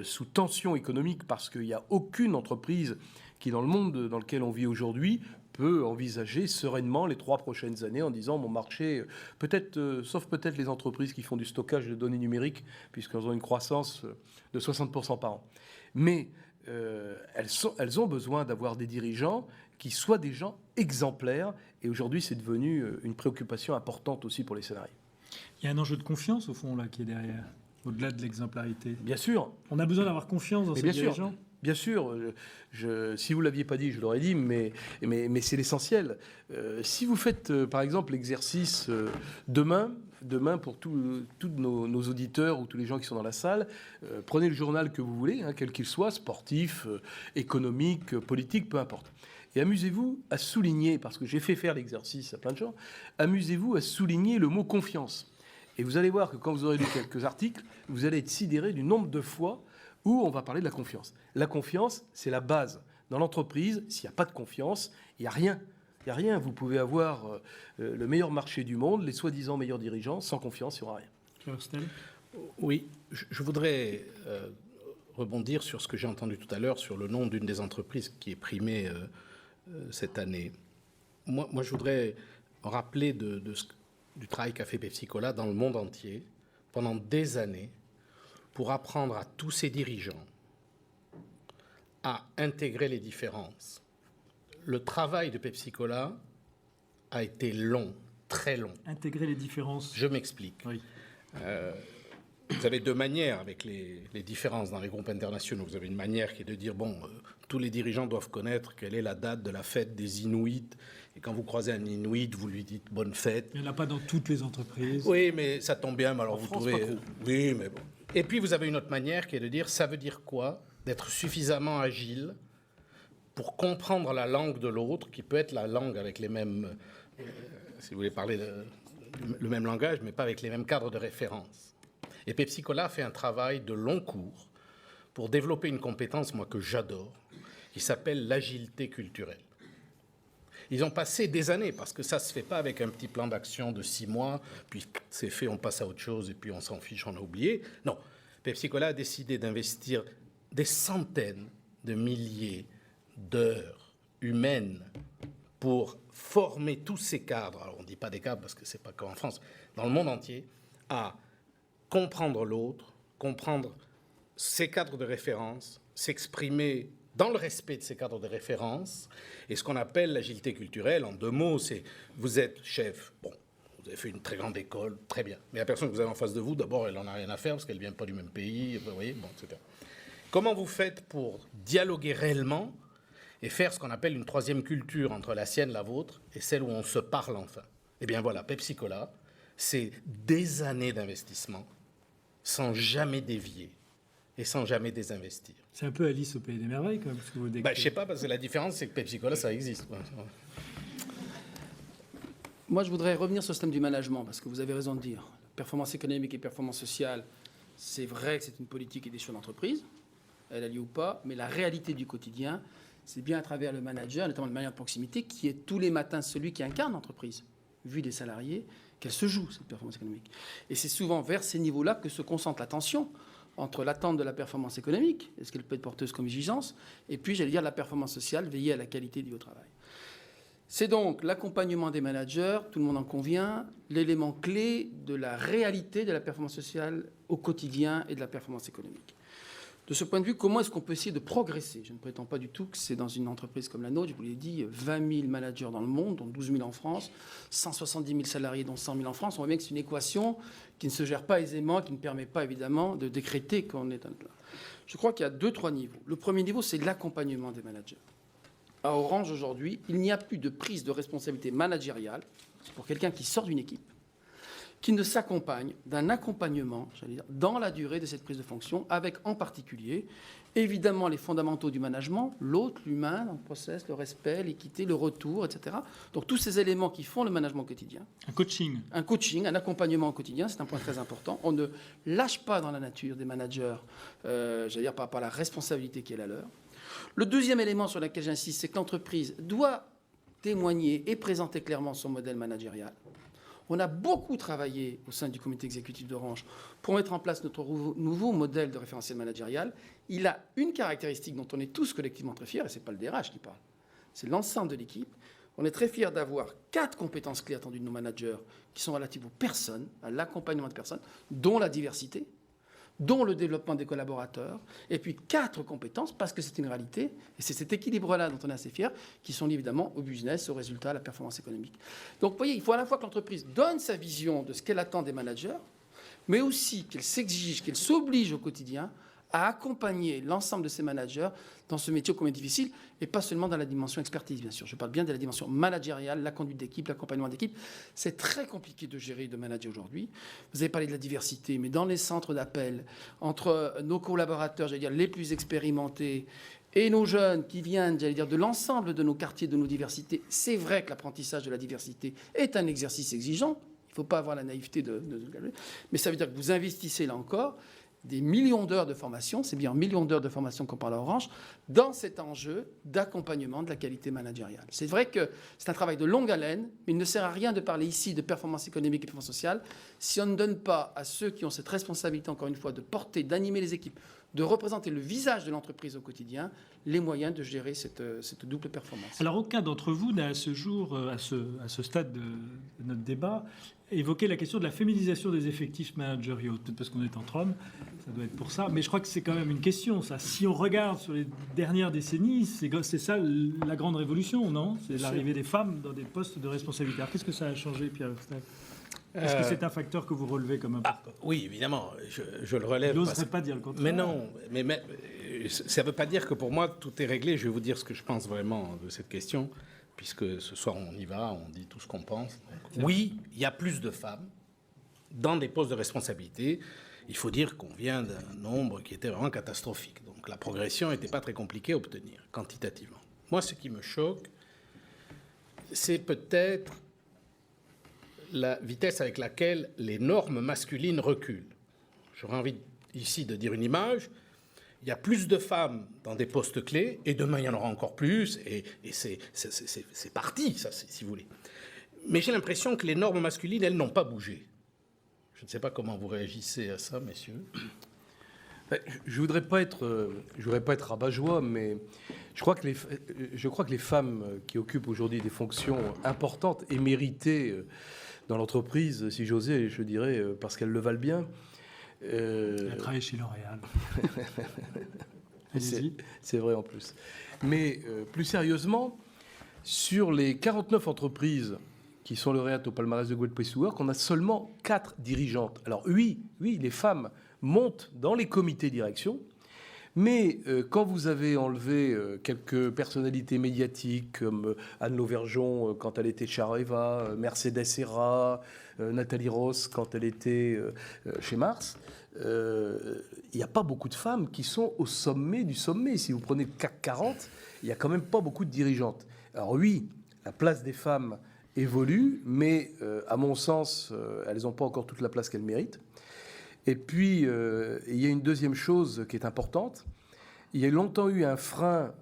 Speaker 2: sous tension économique, parce qu'il n'y a aucune entreprise qui, dans le monde dans lequel on vit aujourd'hui, peut envisager sereinement les 3 prochaines années en disant mon marché, peut-être, sauf peut-être les entreprises qui font du stockage de données numériques, puisqu'elles ont une croissance de 60% par an. Mais elles ont besoin d'avoir des dirigeants qui soient des gens exemplaires. Et aujourd'hui, c'est devenu une préoccupation importante aussi pour les salariés.
Speaker 1: Il y a un enjeu de confiance, au fond, là, qui est derrière, au-delà de l'exemplarité.
Speaker 2: Bien sûr.
Speaker 1: On a besoin d'avoir confiance dans ces dirigeants.
Speaker 2: Bien sûr, si vous ne l'aviez pas dit, je l'aurais dit, mais c'est l'essentiel. Si vous faites, par exemple, l'exercice demain pour tous nos auditeurs ou tous les gens qui sont dans la salle, prenez le journal que vous voulez, quel qu'il soit, sportif, économique, politique, peu importe. Et amusez-vous à souligner, parce que j'ai fait faire l'exercice à plein de gens, amusez-vous à souligner le mot confiance. Et vous allez voir que quand vous aurez lu quelques articles, vous allez être sidéré du nombre de fois où on va parler de la confiance. La confiance, c'est la base. Dans l'entreprise, s'il n'y a pas de confiance, il n'y a rien. Il n'y a rien. Vous pouvez avoir le meilleur marché du monde, les soi-disant meilleurs dirigeants, sans confiance, il n'y aura rien.
Speaker 1: Kirstel ?
Speaker 3: Oui, je voudrais rebondir sur ce que j'ai entendu tout à l'heure, sur le nom d'une des entreprises qui est primée cette année. Moi, je voudrais rappeler du travail qu'a fait Pepsi Cola dans le monde entier pendant des années pour apprendre à tous ses dirigeants à intégrer les différences. Le travail de Pepsi Cola a été long, très long.
Speaker 1: Intégrer les différences.
Speaker 3: Je m'explique.
Speaker 1: Oui.
Speaker 3: Vous avez 2 manières avec les différences dans les groupes internationaux. Vous avez une manière qui est de dire, tous les dirigeants doivent connaître quelle est la date de la fête des Inuits. Et quand vous croisez un Inuit, vous lui dites bonne fête.
Speaker 1: Il n'y en a pas dans toutes les entreprises.
Speaker 3: Oui, mais ça tombe bien. Alors vous
Speaker 1: France,
Speaker 3: trouvez.
Speaker 1: pas trop.
Speaker 3: Oui, mais bon. Et puis vous avez une autre manière qui est de dire, ça veut dire quoi? D'être suffisamment agile pour comprendre la langue de l'autre, qui peut être la langue avec les mêmes, si vous voulez parler le même langage, mais pas avec les mêmes cadres de référence. Et Pepsi Cola fait un travail de long cours pour développer une compétence, moi, que j'adore, qui s'appelle l'agilité culturelle. Ils ont passé des années, parce que ça ne se fait pas avec un petit plan d'action de 6 mois, puis c'est fait, on passe à autre chose, et puis on s'en fiche, on a oublié. Non, Pepsi Cola a décidé d'investir des centaines de milliers d'heures humaines pour former tous ces cadres, alors on ne dit pas des cadres parce que ce n'est pas qu'en France, dans le monde entier, à comprendre l'autre, comprendre ses cadres de référence, s'exprimer dans le respect de ces cadres de référence, et ce qu'on appelle l'agilité culturelle, en 2 mots, c'est vous êtes chef, bon, vous avez fait une très grande école, très bien, mais la personne que vous avez en face de vous, d'abord, elle n'en a rien à faire parce qu'elle ne vient pas du même pays, vous voyez, bon, etc. Comment vous faites pour dialoguer réellement et faire ce qu'on appelle une 3e culture entre la sienne, la vôtre, et celle où on se parle enfin? Eh bien voilà, Pepsi Cola, c'est des années d'investissement sans jamais dévier et sans jamais désinvestir.
Speaker 1: C'est un peu Alice au Pays des Merveilles, quand même, ce que vous décrivez.
Speaker 3: Je ne sais pas, parce que la différence, c'est que Pepsi Cola, ça existe.
Speaker 4: Moi, je voudrais revenir sur le système du management, parce que vous avez raison de dire. Performance économique et performance sociale, c'est vrai que c'est une politique et des choix d'entreprise, elle a lieu ou pas, mais la réalité du quotidien, c'est bien à travers le manager, notamment le manager de proximité, qui est tous les matins celui qui incarne l'entreprise, vu des salariés, qu'elle se joue, cette performance économique. Et c'est souvent vers ces niveaux-là que se concentre l'attention entre l'attente de la performance économique, est-ce qu'elle peut être porteuse comme exigence, et puis, j'allais dire, la performance sociale, veiller à la qualité du travail. C'est donc l'accompagnement des managers, tout le monde en convient, l'élément clé de la réalité de la performance sociale au quotidien et de la performance économique. De ce point de vue, comment est-ce qu'on peut essayer de progresser? Je ne prétends pas du tout que c'est dans une entreprise comme la nôtre, je vous l'ai dit, 20 000 managers dans le monde, dont 12 000 en France, 170 000 salariés, dont 100 000 en France. On voit bien que c'est une équation qui ne se gère pas aisément, qui ne permet pas évidemment de décréter qu'on est un... Je crois qu'il y a 2-3 niveaux. Le premier niveau, c'est l'accompagnement des managers. À Orange, aujourd'hui, il n'y a plus de prise de responsabilité managériale pour quelqu'un qui sort d'une équipe, qui ne s'accompagne d'un accompagnement, j'allais dire, dans la durée de cette prise de fonction, avec en particulier, évidemment, les fondamentaux du management, l'autre, l'humain, dans le process, le respect, l'équité, le retour, etc. Donc tous ces éléments qui font le management quotidien.
Speaker 1: Un coaching.
Speaker 4: Un coaching, un accompagnement au quotidien, c'est un point très important. On ne lâche pas dans la nature des managers, j'allais dire, par rapport à la responsabilité qui est la leur. Le deuxième élément sur lequel j'insiste, c'est que l'entreprise doit témoigner et présenter clairement son modèle managérial. On a beaucoup travaillé au sein du comité exécutif d'Orange pour mettre en place notre nouveau modèle de référentiel managérial. Il a une caractéristique dont on est tous collectivement très fiers, et ce n'est pas le DRH qui parle, c'est l'ensemble de l'équipe. On est très fiers d'avoir 4 compétences clés attendues de nos managers qui sont relatives aux personnes, à l'accompagnement de personnes, dont la diversité, dont le développement des collaborateurs, et puis 4 compétences, parce que c'est une réalité, et c'est cet équilibre-là dont on est assez fiers, qui sont liés évidemment au business, au résultat, à la performance économique. Donc vous voyez, il faut à la fois que l'entreprise donne sa vision de ce qu'elle attend des managers, mais aussi qu'elle s'exige, qu'elle s'oblige au quotidien à accompagner l'ensemble de ses managers dans ce métier combien difficile, et pas seulement dans la dimension expertise, bien sûr. Je parle bien de la dimension managériale, la conduite d'équipe, l'accompagnement d'équipe. C'est très compliqué de gérer et de manager aujourd'hui. Vous avez parlé de la diversité, mais dans les centres d'appel, entre nos collaborateurs, j'allais dire, les plus expérimentés, et nos jeunes qui viennent, j'allais dire, de l'ensemble de nos quartiers, de nos diversités, c'est vrai que l'apprentissage de la diversité est un exercice exigeant. Il ne faut pas avoir la naïveté mais ça veut dire que vous investissez, là encore, des millions d'heures de formation, c'est bien en millions d'heures de formation qu'on parle à Orange, dans cet enjeu d'accompagnement de la qualité managériale. C'est vrai que c'est un travail de longue haleine, mais il ne sert à rien de parler ici de performance économique et performance sociale si on ne donne pas à ceux qui ont cette responsabilité, encore une fois, de porter, d'animer les équipes, de représenter le visage de l'entreprise au quotidien, les moyens de gérer cette double performance.
Speaker 1: Alors, aucun d'entre vous n'a à ce jour, à ce stade de notre débat, évoqué la question de la féminisation des effectifs managériaux. Peut-être parce qu'on est entre hommes, ça doit être pour ça. Mais je crois que c'est quand même une question, ça. Si on regarde sur les dernières décennies, c'est ça la grande révolution, non? C'est l'arrivée des femmes dans des postes de responsabilité. Alors, qu'est-ce que ça a changé, Pierre Hustac? Est-ce que c'est un facteur que vous relevez comme important?
Speaker 3: Oui, évidemment, je le relève.
Speaker 1: Je n'oserais pas dire le contraire.
Speaker 3: Mais non, mais ça ne veut pas dire que pour moi, tout est réglé. Je vais vous dire ce que je pense vraiment de cette question, puisque ce soir, on y va, on dit tout ce qu'on pense. Oui, il y a plus de femmes dans des postes de responsabilité. Il faut dire qu'on vient d'un nombre qui était vraiment catastrophique. Donc la progression n'était pas très compliquée à obtenir, quantitativement. Moi, ce qui me choque, c'est peut-être la vitesse avec laquelle les normes masculines reculent. J'aurais envie ici de dire une image. Il y a plus de femmes dans des postes clés, et demain il y en aura encore plus, et c'est parti, ça, si vous voulez. Mais j'ai l'impression que les normes masculines, elles n'ont pas bougé. Je ne sais pas comment vous réagissez à ça, messieurs.
Speaker 2: Je voudrais pas être rabat-joie, mais je crois que les femmes qui occupent aujourd'hui des fonctions importantes et méritées dans l'entreprise, si j'osais, je dirais, parce qu'elles le valent bien.
Speaker 1: Elle a travaillé chez L'Oréal.
Speaker 2: C'est vrai en plus. Mais plus sérieusement, sur les 49 entreprises qui sont lauréates au palmarès de Great Place to Work, on a seulement 4 dirigeantes. Alors oui, les femmes montent dans les comités direction, mais quand vous avez enlevé quelques personnalités médiatiques comme Anne Lauvergeon quand elle était chez Areva, Mercedes Serra, Nathalie Ross quand elle était chez Mars, il n'y a pas beaucoup de femmes qui sont au sommet du sommet. Si vous prenez le CAC 40, il n'y a quand même pas beaucoup de dirigeantes. Alors oui, la place des femmes évolue, mais à mon sens, elles n'ont pas encore toute la place qu'elles méritent. Et puis, il y a une deuxième chose qui est importante. Il y a longtemps eu un frein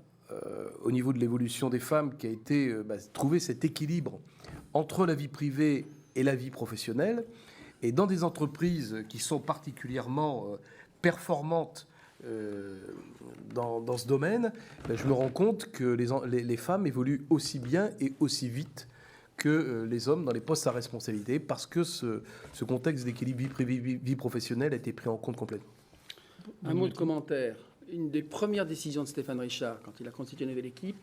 Speaker 2: au niveau de l'évolution des femmes qui a été trouver cet équilibre entre la vie privée et la vie professionnelle. Et dans des entreprises qui sont particulièrement performantes dans ce domaine, je me rends compte que les femmes évoluent aussi bien et aussi vite que les hommes dans les postes à responsabilité, parce que ce contexte d'équilibre vie privée, vie professionnelle a été pris en compte complètement.
Speaker 4: Un mot de commentaire. une des premières décisions de Stéphane Richard, quand il a constitué une nouvelle équipe,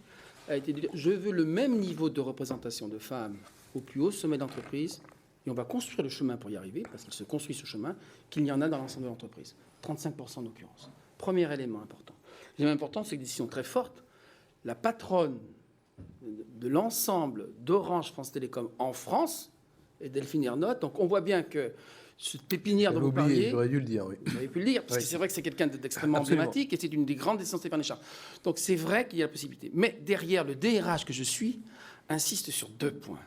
Speaker 4: a été de dire, je veux le même niveau de représentation de femmes au plus haut sommet d'entreprise, et on va construire le chemin pour y arriver, parce qu'il se construit ce chemin, qu'il y en a dans l'ensemble de l'entreprise. 35% en l'occurrence. Premier élément important. L'élément important, c'est une décision très forte. La patronne de l'ensemble d'Orange France Télécom en France est Delphine Ernotte. Donc on voit bien que ce pépinière dont vous parliez,
Speaker 2: j'aurais dû le dire, oui.
Speaker 4: vous avez pu le dire, parce que c'est vrai que c'est quelqu'un d'extrêmement
Speaker 2: Absolument.
Speaker 4: emblématique et c'est une des grandes décisions de Stéphane Richard. Donc c'est vrai qu'il y a la possibilité. Mais derrière, le DRH que je suis insiste sur 2 points.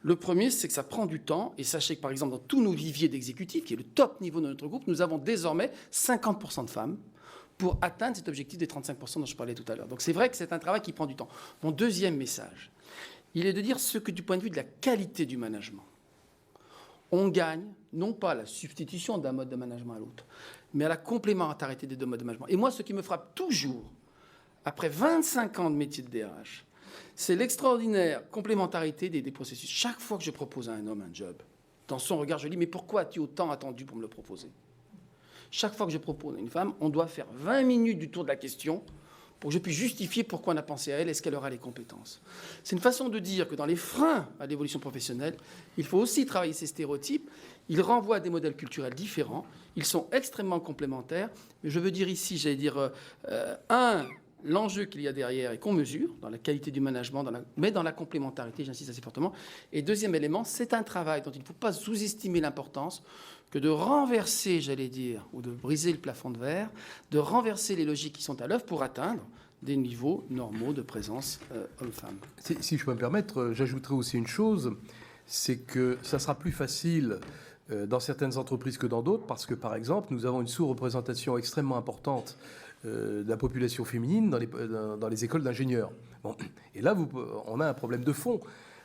Speaker 4: Le premier, c'est que ça prend du temps. Et sachez que, par exemple, dans tous nos viviers d'exécutifs, qui est le top niveau de notre groupe, nous avons désormais 50% de femmes pour atteindre cet objectif des 35% dont je parlais tout à l'heure. Donc c'est vrai que c'est un travail qui prend du temps. Mon deuxième message, il est de dire ce que du point de vue de la qualité du management, on gagne non pas à la substitution d'un mode de management à l'autre, mais à la complémentarité des 2 modes de management. Et moi, ce qui me frappe toujours, après 25 ans de métier de DRH, c'est l'extraordinaire complémentarité des processus. Chaque fois que je propose à un homme un job, dans son regard, je lui dis « Mais pourquoi as-tu autant attendu pour me le proposer ?» Chaque fois que je propose à une femme, on doit faire 20 minutes du tour de la question pour que je puisse justifier pourquoi on a pensé à elle, est-ce qu'elle aura les compétences. C'est une façon de dire que dans les freins à l'évolution professionnelle, il faut aussi travailler ces stéréotypes. Ils renvoient à des modèles culturels différents. Ils sont extrêmement complémentaires. Mais je veux dire ici, j'allais dire, l'enjeu qu'il y a derrière et qu'on mesure dans la qualité du management, mais dans la complémentarité, j'insiste assez fortement. Et deuxième élément, c'est un travail dont il ne faut pas sous-estimer l'importance que de renverser, j'allais dire, ou de briser le plafond de verre, de renverser les logiques qui sont à l'œuvre pour atteindre des niveaux normaux de présence homme-femme.
Speaker 2: Si je peux me permettre, j'ajouterai aussi une chose, c'est que ça sera plus facile dans certaines entreprises que dans d'autres, parce que, par exemple, nous avons une sous-représentation extrêmement importante de la population féminine dans les écoles d'ingénieurs. Bon. Et là, on a un problème de fond,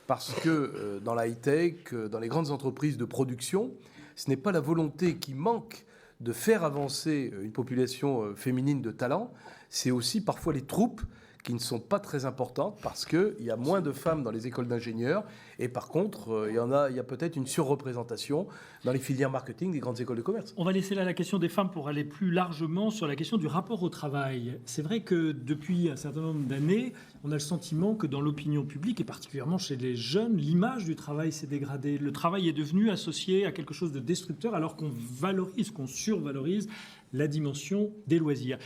Speaker 2: parce que dans la high-tech, dans les grandes entreprises de production, ce n'est pas la volonté qui manque de faire avancer une population féminine de talent, c'est aussi parfois les troupes qui ne sont pas très importantes parce qu'il y a moins de femmes dans les écoles d'ingénieurs et par contre, il y a peut-être une surreprésentation dans les filières marketing des grandes écoles de commerce.
Speaker 1: On va laisser là la question des femmes pour aller plus largement sur la question du rapport au travail. C'est vrai que depuis un certain nombre d'années, on a le sentiment que dans l'opinion publique et particulièrement chez les jeunes, l'image du travail s'est dégradée. Le travail est devenu associé à quelque chose de destructeur alors qu'on valorise, qu'on survalorise la dimension des loisirs.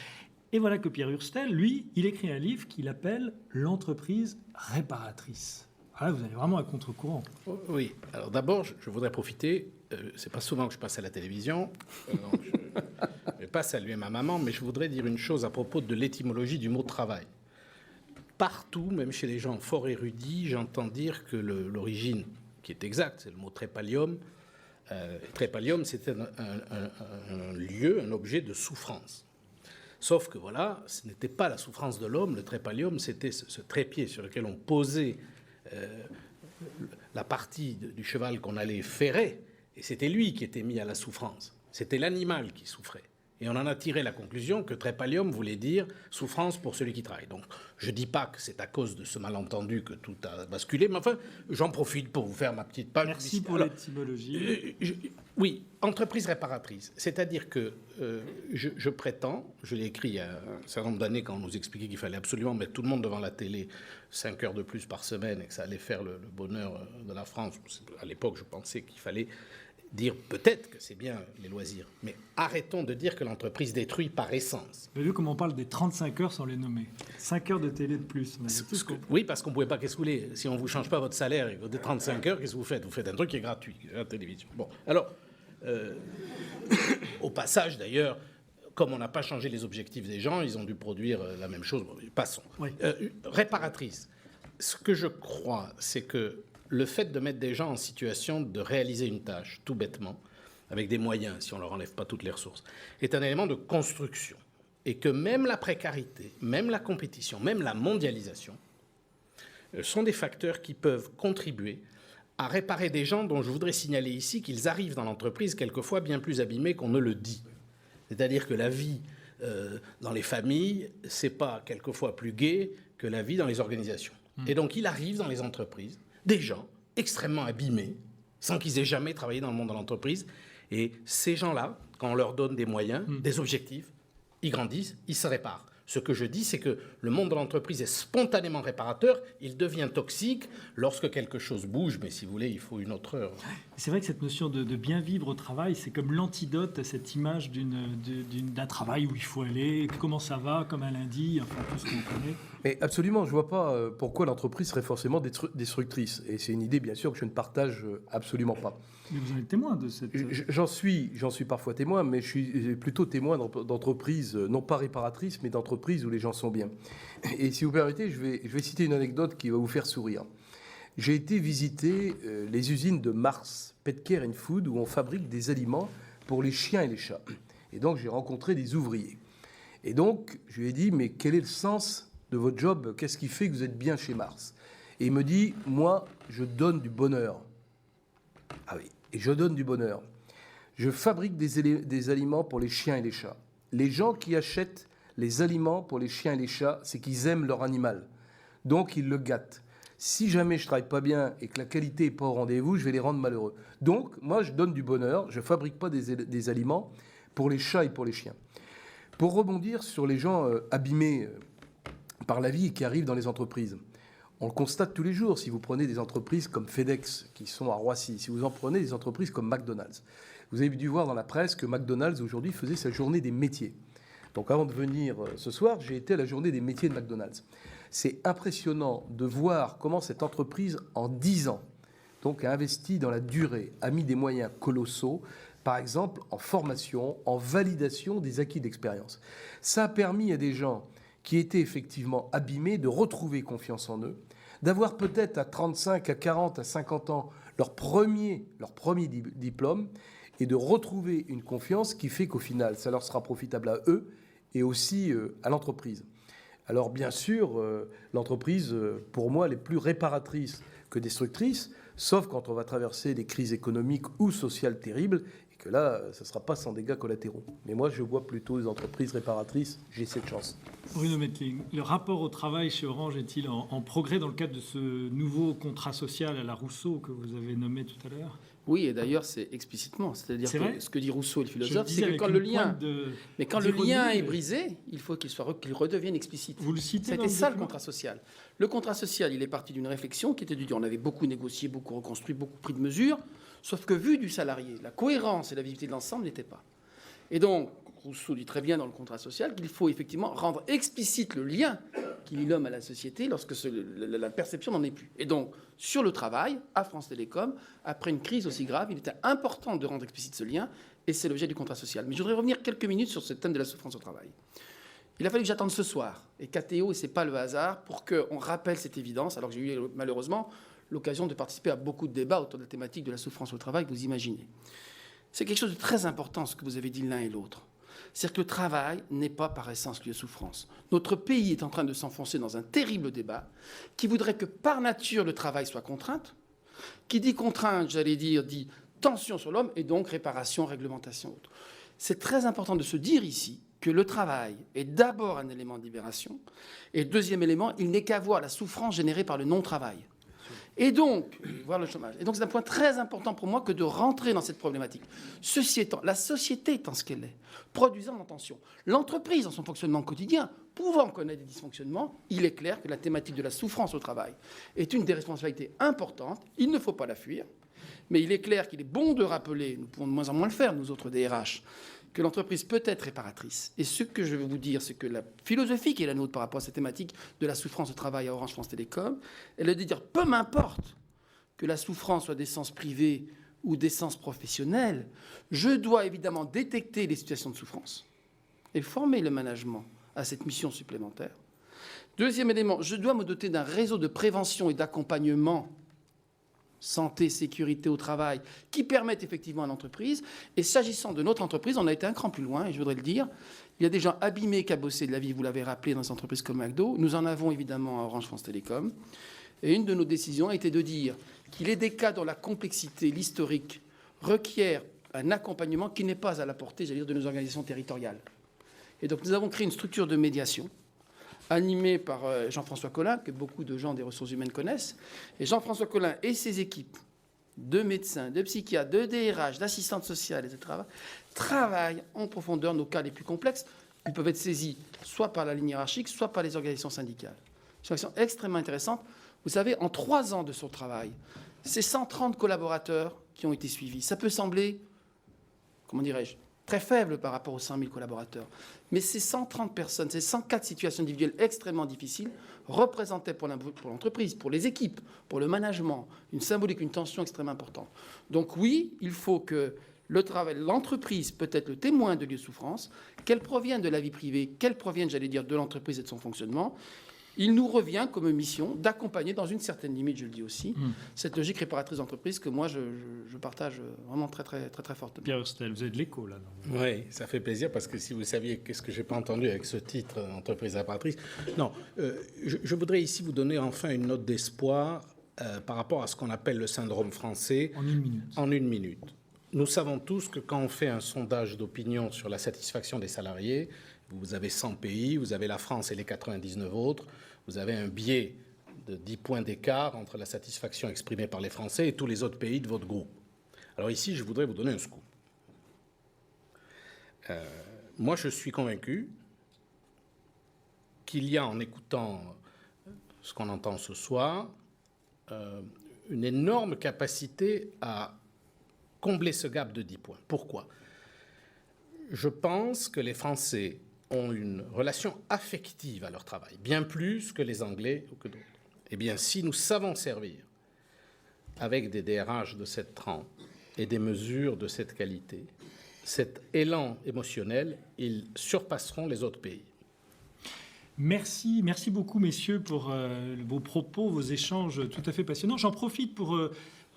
Speaker 1: Et voilà que Pierre Hurstel, lui, il écrit un livre qu'il appelle « L'entreprise réparatrice ». Ah, vous allez vraiment à contre-courant.
Speaker 3: Oui. Alors d'abord, je voudrais profiter. C'est pas souvent que je passe à la télévision. Donc je ne vais pas saluer ma maman, mais je voudrais dire une chose à propos de l'étymologie du mot travail. Partout, même chez les gens fort érudits, j'entends dire que l'origine, qui est exacte, c'est le mot trépalium. Trépalium, c'était un lieu, un objet de souffrance. Sauf que voilà, ce n'était pas la souffrance de l'homme, le trépalium, c'était ce trépied sur lequel on posait la partie du cheval qu'on allait ferrer, et c'était lui qui était mis à la souffrance. C'était l'animal qui souffrait. Et on en a tiré la conclusion que trépalium voulait dire souffrance pour celui qui travaille. Donc, je ne dis pas que c'est à cause de ce malentendu que tout a basculé, mais enfin, j'en profite pour vous faire ma petite page.
Speaker 1: Merci pour l'étymologie.
Speaker 3: Oui, entreprise réparatrice. C'est-à-dire que je prétends, je l'ai écrit il y a un certain nombre d'années quand on nous expliquait qu'il fallait absolument mettre tout le monde devant la télé 5 heures de plus par semaine et que ça allait faire le bonheur de la France. À l'époque, je pensais qu'il fallait dire peut-être que c'est bien les loisirs, mais arrêtons de dire que l'entreprise détruit par essence.
Speaker 1: Vous avez vu comment on parle des 35 heures sans les nommer. 5 heures de télé de plus.
Speaker 3: Oui, parce qu'on ne pouvait pas, qu'est-ce que vous voulez, si on ne vous change pas votre salaire et que vous avez 35 heures, qu'est-ce que vous faites? Vous faites un truc qui est gratuit, la télévision. Bon, alors, au passage d'ailleurs, comme on n'a pas changé les objectifs des gens, ils ont dû produire la même chose. Bon, passons.
Speaker 1: Oui.
Speaker 3: Réparatrice. Ce que je crois, c'est que le fait de mettre des gens en situation de réaliser une tâche, tout bêtement, avec des moyens, si on ne leur enlève pas toutes les ressources, est un élément de construction. Et que même la précarité, même la compétition, même la mondialisation, sont des facteurs qui peuvent contribuer à réparer des gens dont je voudrais signaler ici qu'ils arrivent dans l'entreprise quelquefois bien plus abîmés qu'on ne le dit. C'est-à-dire que la vie dans les familles, c'est pas quelquefois plus gai que la vie dans les organisations. Et donc il arrive dans les entreprises des gens extrêmement abîmés, sans qu'ils aient jamais travaillé dans le monde de l'entreprise. Et ces gens-là, quand on leur donne des moyens, des objectifs, ils grandissent, ils se réparent. Ce que je dis, c'est que le monde de l'entreprise est spontanément réparateur. Il devient toxique lorsque quelque chose bouge. Mais si vous voulez, il faut une autre heure.
Speaker 1: C'est vrai que cette notion de bien vivre au travail, c'est comme l'antidote à cette image d'un travail où il faut aller, comment ça va, comme un lundi, enfin tout ce qu'on connaît.
Speaker 2: Mais absolument, je ne vois pas pourquoi l'entreprise serait forcément destructrice. Et c'est une idée, bien sûr, que je ne partage absolument pas.
Speaker 1: Mais vous en êtes témoin de cette...
Speaker 2: J'en suis parfois témoin, mais je suis plutôt témoin d'entreprises, non pas réparatrices, mais d'entreprises où les gens sont bien. Et si vous permettez, je vais citer une anecdote qui va vous faire sourire. J'ai été visiter les usines de Mars, Pet Care and Food, où on fabrique des aliments pour les chiens et les chats. Et donc, j'ai rencontré des ouvriers. Et donc, je lui ai dit, mais quel est le sens de votre job? Qu'est-ce qui fait que vous êtes bien chez Mars? Et il me dit, moi, je donne du bonheur. Ah oui, et je donne du bonheur. Je fabrique des aliments pour les chiens et les chats. Les gens qui achètent les aliments pour les chiens et les chats, c'est qu'ils aiment leur animal. Donc, ils le gâtent. Si jamais je ne travaille pas bien et que la qualité n'est pas au rendez-vous, je vais les rendre malheureux. Donc, moi, je donne du bonheur. Je ne fabrique pas des aliments pour les chats et pour les chiens. Pour rebondir sur les gens abîmés par la vie et qui arrivent dans les entreprises, on le constate tous les jours. Si vous prenez des entreprises comme FedEx, qui sont à Roissy, si vous en prenez des entreprises comme McDonald's, vous avez dû voir dans la presse que McDonald's, aujourd'hui, faisait sa journée des métiers. Donc avant de venir ce soir, j'ai été à la journée des métiers de McDonald's. C'est impressionnant de voir comment cette entreprise, en 10 ans, donc a investi dans la durée, a mis des moyens colossaux, par exemple en formation, en validation des acquis d'expérience. Ça a permis à des gens qui étaient effectivement abîmés de retrouver confiance en eux, d'avoir peut-être à 35, à 40, à 50 ans leur premier diplôme et de retrouver une confiance qui fait qu'au final, ça leur sera profitable à eux et aussi à l'entreprise. Alors bien sûr, l'entreprise, pour moi, elle est plus réparatrice que destructrice, sauf quand on va traverser des crises économiques ou sociales terribles, et que là, ça ne sera pas sans dégâts collatéraux. Mais moi, je vois plutôt les entreprises réparatrices, j'ai cette chance.
Speaker 1: Bruno Mettling, le rapport au travail chez Orange est-il en progrès dans le cadre de ce nouveau contrat social à la Rousseau que vous avez nommé tout à l'heure?
Speaker 4: Oui, et d'ailleurs, c'est explicitement. C'est-à-dire que ce que dit Rousseau, le philosophe, c'est que quand le lien est brisé, il faut qu'il redevienne explicite.
Speaker 1: Vous le citez.
Speaker 4: C'était ça le contrat social. Le contrat social, il est parti d'une réflexion qui était de dire on avait beaucoup négocié, beaucoup reconstruit, beaucoup pris de mesures, sauf que vu du salarié, la cohérence et la visibilité de l'ensemble n'étaient pas. Et donc, Rousseau dit très bien dans le contrat social qu'il faut effectivement rendre explicite le lien qui lie l'homme à la société lorsque la perception n'en est plus. Et donc, sur le travail, à France Télécom, après une crise aussi grave, il était important de rendre explicite ce lien, et c'est l'objet du contrat social. Mais je voudrais revenir quelques minutes sur ce thème de la souffrance au travail. Il a fallu que j'attende ce soir, et KTO, et ce n'est pas le hasard, pour qu'on rappelle cette évidence, alors que j'ai eu malheureusement l'occasion de participer à beaucoup de débats autour de la thématique de la souffrance au travail, vous imaginez. C'est quelque chose de très important, ce que vous avez dit l'un et l'autre. C'est-à-dire que le travail n'est pas par essence lieu de souffrance. Notre pays est en train de s'enfoncer dans un terrible débat qui voudrait que par nature le travail soit contrainte. Qui dit contrainte, j'allais dire, dit tension sur l'homme et donc réparation, réglementation. C'est très important de se dire ici que le travail est d'abord un élément de libération et deuxième élément, il n'est qu'à voir la souffrance générée par le non-travail. Et donc, voir le chômage. Et donc, c'est un point très important pour moi que de rentrer dans cette problématique. Ceci étant, la société étant ce qu'elle est, produisant l'intention, l'entreprise dans son fonctionnement quotidien, pouvant connaître des dysfonctionnements, il est clair que la thématique de la souffrance au travail est une des responsabilités importantes. Il ne faut pas la fuir, mais il est clair qu'il est bon de rappeler, nous pouvons de moins en moins le faire, nous autres DRH, que l'entreprise peut être réparatrice. Et ce que je veux vous dire, c'est que la philosophie qui est la nôtre par rapport à cette thématique de la souffrance au travail à Orange France Télécom, elle est de dire, peu m'importe que la souffrance soit d'essence privée ou d'essence professionnelle, je dois évidemment détecter les situations de souffrance et former le management à cette mission supplémentaire. Deuxième élément, je dois me doter d'un réseau de prévention et d'accompagnement santé, sécurité au travail, qui permettent effectivement à l'entreprise. Et s'agissant de notre entreprise, on a été un cran plus loin, et je voudrais le dire. Il y a des gens abîmés, cabossés de la vie, vous l'avez rappelé, dans des entreprises comme McDo. Nous en avons évidemment à Orange France Télécom. Et une de nos décisions a été de dire qu'il est des cas dont la complexité, l'historique, requiert un accompagnement qui n'est pas à la portée, j'allais dire, de nos organisations territoriales. Et donc nous avons créé une structure de médiation animé par Jean-François Collin, que beaucoup de gens des ressources humaines connaissent. Et Jean-François Collin et ses équipes de médecins, de psychiatres, de DRH, d'assistantes sociales, etc., travaillent en profondeur nos cas les plus complexes, Ils peuvent être saisis soit par la ligne hiérarchique, soit par les organisations syndicales. C'est une action extrêmement intéressante. Vous savez, en 3 ans de son travail, c'est 130 collaborateurs qui ont été suivis. Ça peut sembler, comment dirais-je, très faible par rapport aux 100 000 collaborateurs. Mais ces 130 personnes, ces 104 situations individuelles extrêmement difficiles représentaient pour l'entreprise, pour les équipes, pour le management, une symbolique, une tension extrêmement importante. Donc oui, il faut que l'entreprise peut être le témoin de lieux de souffrance, qu'elle provienne de la vie privée, qu'elle provienne, j'allais dire, de l'entreprise et de son fonctionnement. Il nous revient comme mission d'accompagner, dans une certaine limite, je le dis aussi, cette logique réparatrice d'entreprise que moi, je partage vraiment très, très, très, très fortement.
Speaker 1: Pierre Herstel, vous avez de l'écho, là.
Speaker 3: Oui, ça fait plaisir, parce que si vous saviez qu'est-ce que je n'ai pas entendu avec ce titre, entreprise réparatrice. Non, je voudrais ici vous donner enfin une note d'espoir par rapport à ce qu'on appelle le syndrome français.
Speaker 1: En 1 minute.
Speaker 3: En 1 minute. Nous savons tous que quand on fait un sondage d'opinion sur la satisfaction des salariés, vous avez 100 pays, vous avez la France et les 99 autres, vous avez un biais de 10 points d'écart entre la satisfaction exprimée par les Français et tous les autres pays de votre groupe. Alors ici, je voudrais vous donner un scoop. Moi, je suis convaincu qu'il y a, en écoutant ce qu'on entend ce soir, une énorme capacité à combler ce gap de 10 points. Pourquoi ? Je pense que les Français ont une relation affective à leur travail, bien plus que les Anglais ou que d'autres. Eh bien, si nous savons servir avec des DRH de cette trempe et des mesures de cette qualité, cet élan émotionnel, ils surpasseront les autres pays.
Speaker 1: Merci beaucoup, messieurs, pour vos propos, vos échanges tout à fait passionnants. J'en profite pour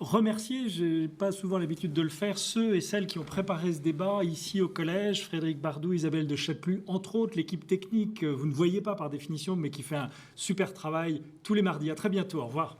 Speaker 1: remercier, je n'ai pas souvent l'habitude de le faire, ceux et celles qui ont préparé ce débat ici au collège, Frédéric Bardou, Isabelle de Chapelu, entre autres, l'équipe technique, vous ne voyez pas par définition, mais qui fait un super travail tous les mardis. À très bientôt, au revoir.